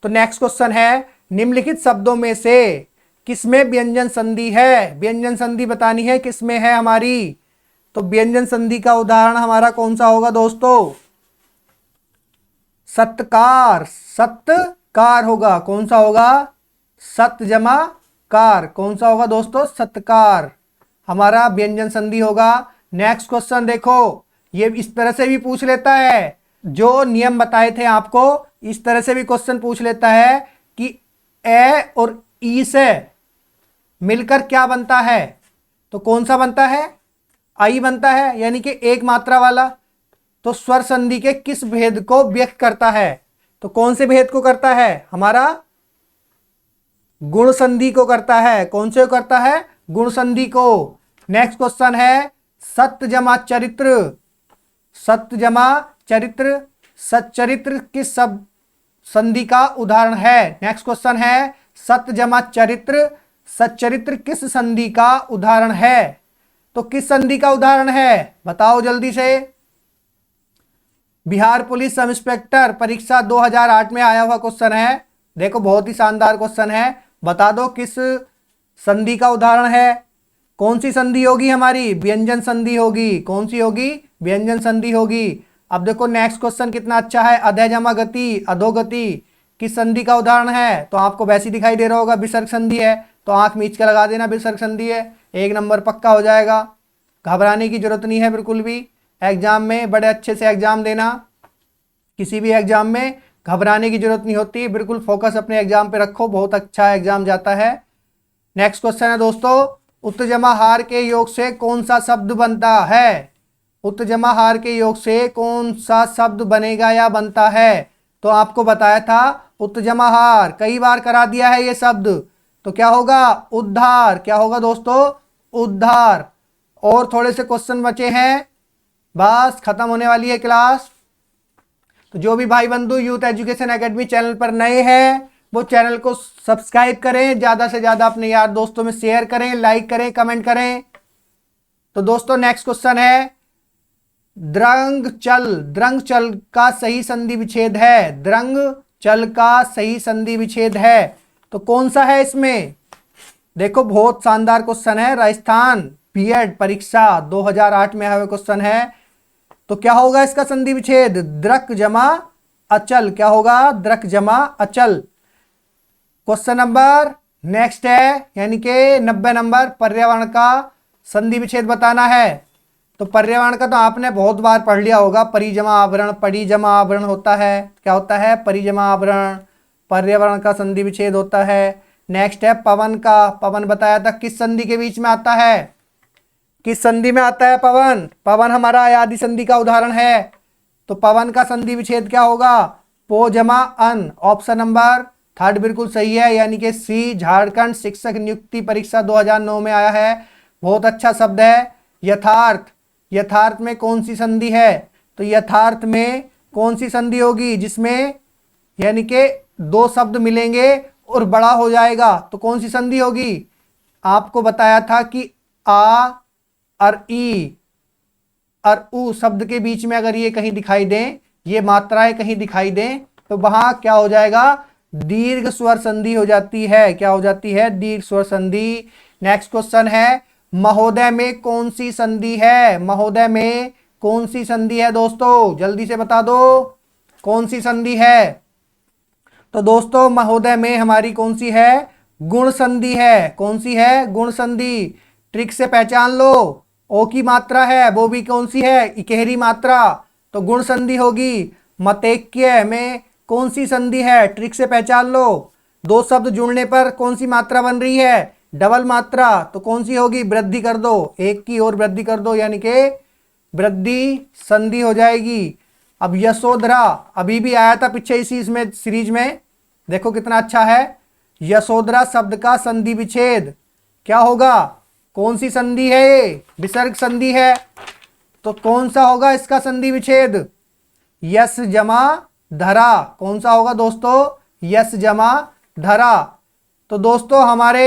तो नेक्स्ट क्वेश्चन है, निम्नलिखित शब्दों में से किसमें व्यंजन संधि है? व्यंजन संधि बतानी है किसमें है हमारी। तो व्यंजन संधि का उदाहरण हमारा कौन सा होगा दोस्तों? सत्कार, सत्कार होगा। कौन सा होगा? सत जमा कार। कौन सा होगा दोस्तों? सत्कार हमारा व्यंजन संधि होगा। नेक्स्ट क्वेश्चन देखो, ये इस तरह से भी पूछ लेता है, जो नियम बताए थे आपको इस तरह से भी क्वेश्चन पूछ लेता है कि ए और ई से मिलकर क्या बनता है? तो कौन सा बनता है? आई बनता है, यानी कि एक मात्रा वाला। तो स्वर संधि के किस भेद को व्यक्त करता है? तो कौन से भेद को करता है? हमारा गुण संधि को करता है। कौन से को करता है? गुण संधि को। नेक्स्ट क्वेश्चन है, सत्य जमा चरित्र, सत्य जमा चरित्र, सच्चरित्र किस सब संधि का उदाहरण है? नेक्स्ट क्वेश्चन है, सत्य जमा चरित्र, सच्चरित्र किस संधि का उदाहरण है? तो किस संधि का उदाहरण है बताओ जल्दी से। बिहार पुलिस सब इंस्पेक्टर परीक्षा 2008 में आया हुआ क्वेश्चन है। देखो बहुत ही शानदार क्वेश्चन है, बता दो किस संधि का उदाहरण है। कौन सी संधि होगी हमारी? व्यंजन संधि होगी। कौन सी होगी? व्यंजन संधि होगी। अब देखो नेक्स्ट क्वेश्चन कितना अच्छा है, अधः जमा गति, अधोगति किस संधि का उदाहरण है? तो आपको वैसे दिखाई दे रहा होगा विसर्ग संधि है। तो आंख मीच के लगा देना, विसर्ग संधि है, 1 नंबर पक्का हो जाएगा। घबराने की जरूरत नहीं है बिल्कुल भी। एग्जाम में बड़े अच्छे से एग्जाम देना, किसी भी एग्जाम में घबराने की जरूरत नहीं होती, बिल्कुल फोकस अपने एग्जाम पे रखो, बहुत अच्छा एग्जाम जाता है। नेक्स्ट क्वेश्चन है दोस्तों, उत्तजमाहार के योग से कौन सा शब्द बनता है? उत्तजमाहार के योग से कौन सा शब्द बनेगा या बनता है? तो आपको बताया था उत्तजमाहार, कई बार करा दिया है ये शब्द। तो क्या होगा? उद्धार। क्या होगा दोस्तों? उद्धार। और थोड़े से क्वेश्चन बचे हैं, बस खत्म होने वाली है क्लास। तो जो भी भाई बंधु यूथ एजुकेशन एकेडमी चैनल पर नए हैं वो चैनल को सब्सक्राइब करें, ज़्यादा से ज़्यादा अपने यार दोस्तों में शेयर करें, लाइक करें, कमेंट करें। तो दोस्तों नेक्स्ट क्वेश्चन है, द्रंग चल का सही संधि विच्छेद है। द्रंग चल का सही संधि विच्छेद है तो कौन सा है इसमें? देखो बहुत शानदार क्वेश्चन है, राजस्थान बीएड परीक्षा 2008 में हुआ क्वेश्चन है। तो क्या होगा इसका संधि विच्छेद? द्रक जमा अचल। क्या होगा? द्रक जमा अचल। क्वेश्चन नंबर नेक्स्ट है, यानी कि 90 नंबर, पर्यावरण का संधि विच्छेद बताना है। तो पर्यावरण का तो आपने बहुत बार पढ़ लिया होगा, परिजमा आवरण, परिजमा आवरण होता है। क्या होता है? परिजमा आवरण। पर्यावरण का संधि विच्छेद होता है। नेक्स्ट है पवन का। पवन बताया था किस संधि के बीच में आता है? किस संधि में आता है पवन? पवन हमारा अयादि संधि का उदाहरण है। तो पवन का संधि विच्छेद क्या होगा? पो जमा अन। ऑप्शन नंबर 3 बिल्कुल सही है, यानी कि सी। झारखंड शिक्षक नियुक्ति परीक्षा 2009 में आया है, बहुत अच्छा शब्द है। यथार्थ। यथार्थ में कौन सी संधि है? तो यथार्थ में कौन सी संधि होगी जिसमें यानी कि 2 शब्द मिलेंगे और बड़ा हो जाएगा? तो कौन सी संधि होगी? आपको बताया था कि आ और ई और उ शब्द के बीच में अगर ये कहीं दिखाई दें, ये मात्राएं कहीं दिखाई दें, तो वहां क्या हो जाएगा? दीर्घ स्वर संधि हो जाती है। क्या हो जाती है? दीर्घ स्वर संधि। नेक्स्ट क्वेश्चन है, महोदय में कौन सी संधि है? महोदय में कौन सी संधि है दोस्तों? जल्दी से बता दो कौन सी संधि है। तो दोस्तों महोदय में हमारी कौन सी है? गुण संधि है। कौन सी है? गुण संधि। ट्रिक से पहचान लो, ओ की मात्रा है, वो भी कौन सी है? इकहरी मात्रा, तो गुण संधि होगी। मतेक्य में कौन सी संधि है? ट्रिक से पहचान लो, 2 शब्द जुड़ने पर कौन सी मात्रा बन रही है? डबल मात्रा, तो कौन सी होगी? वृद्धि कर दो, 1 की ओर वृद्धि कर दो, यानी कि वृद्धि संधि हो जाएगी। अब यशोधरा अभी भी आया था पीछे इसी इसमें सीरीज में, देखो कितना अच्छा है। यशोधरा शब्द का संधि विच्छेद क्या होगा? कौन सी संधि है ये? विसर्ग संधि है। तो कौन सा होगा इसका संधि विच्छेद? यस जमा धरा। कौन सा होगा दोस्तों? यस जमा धरा। तो दोस्तों हमारे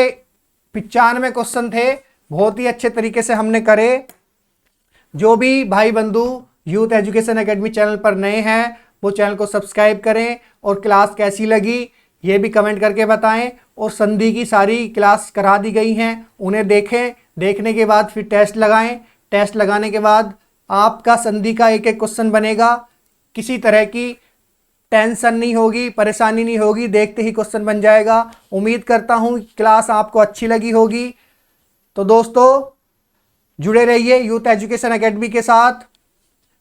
95 क्वेश्चन थे, बहुत ही अच्छे तरीके से हमने करे। जो भी भाई बंधु यूथ एजुकेशन एकेडमी चैनल पर नए हैं वो चैनल को सब्सक्राइब करें, और क्लास कैसी लगी ये भी कमेंट करके बताएं। और संधि की सारी क्लास करा दी गई हैं, उन्हें देखें, देखने के बाद फिर टेस्ट लगाएं। टेस्ट लगाने के बाद आपका संधि का एक एक क्वेश्चन बनेगा, किसी तरह की टेंशन नहीं होगी, परेशानी नहीं होगी, देखते ही क्वेश्चन बन जाएगा। उम्मीद करता हूँ क्लास आपको अच्छी लगी होगी। तो दोस्तों जुड़े रहिए यूथ एजुकेशन एकेडमी के साथ,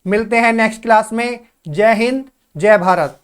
मिलते हैं नेक्स्ट क्लास में। जय हिंद, जय भारत।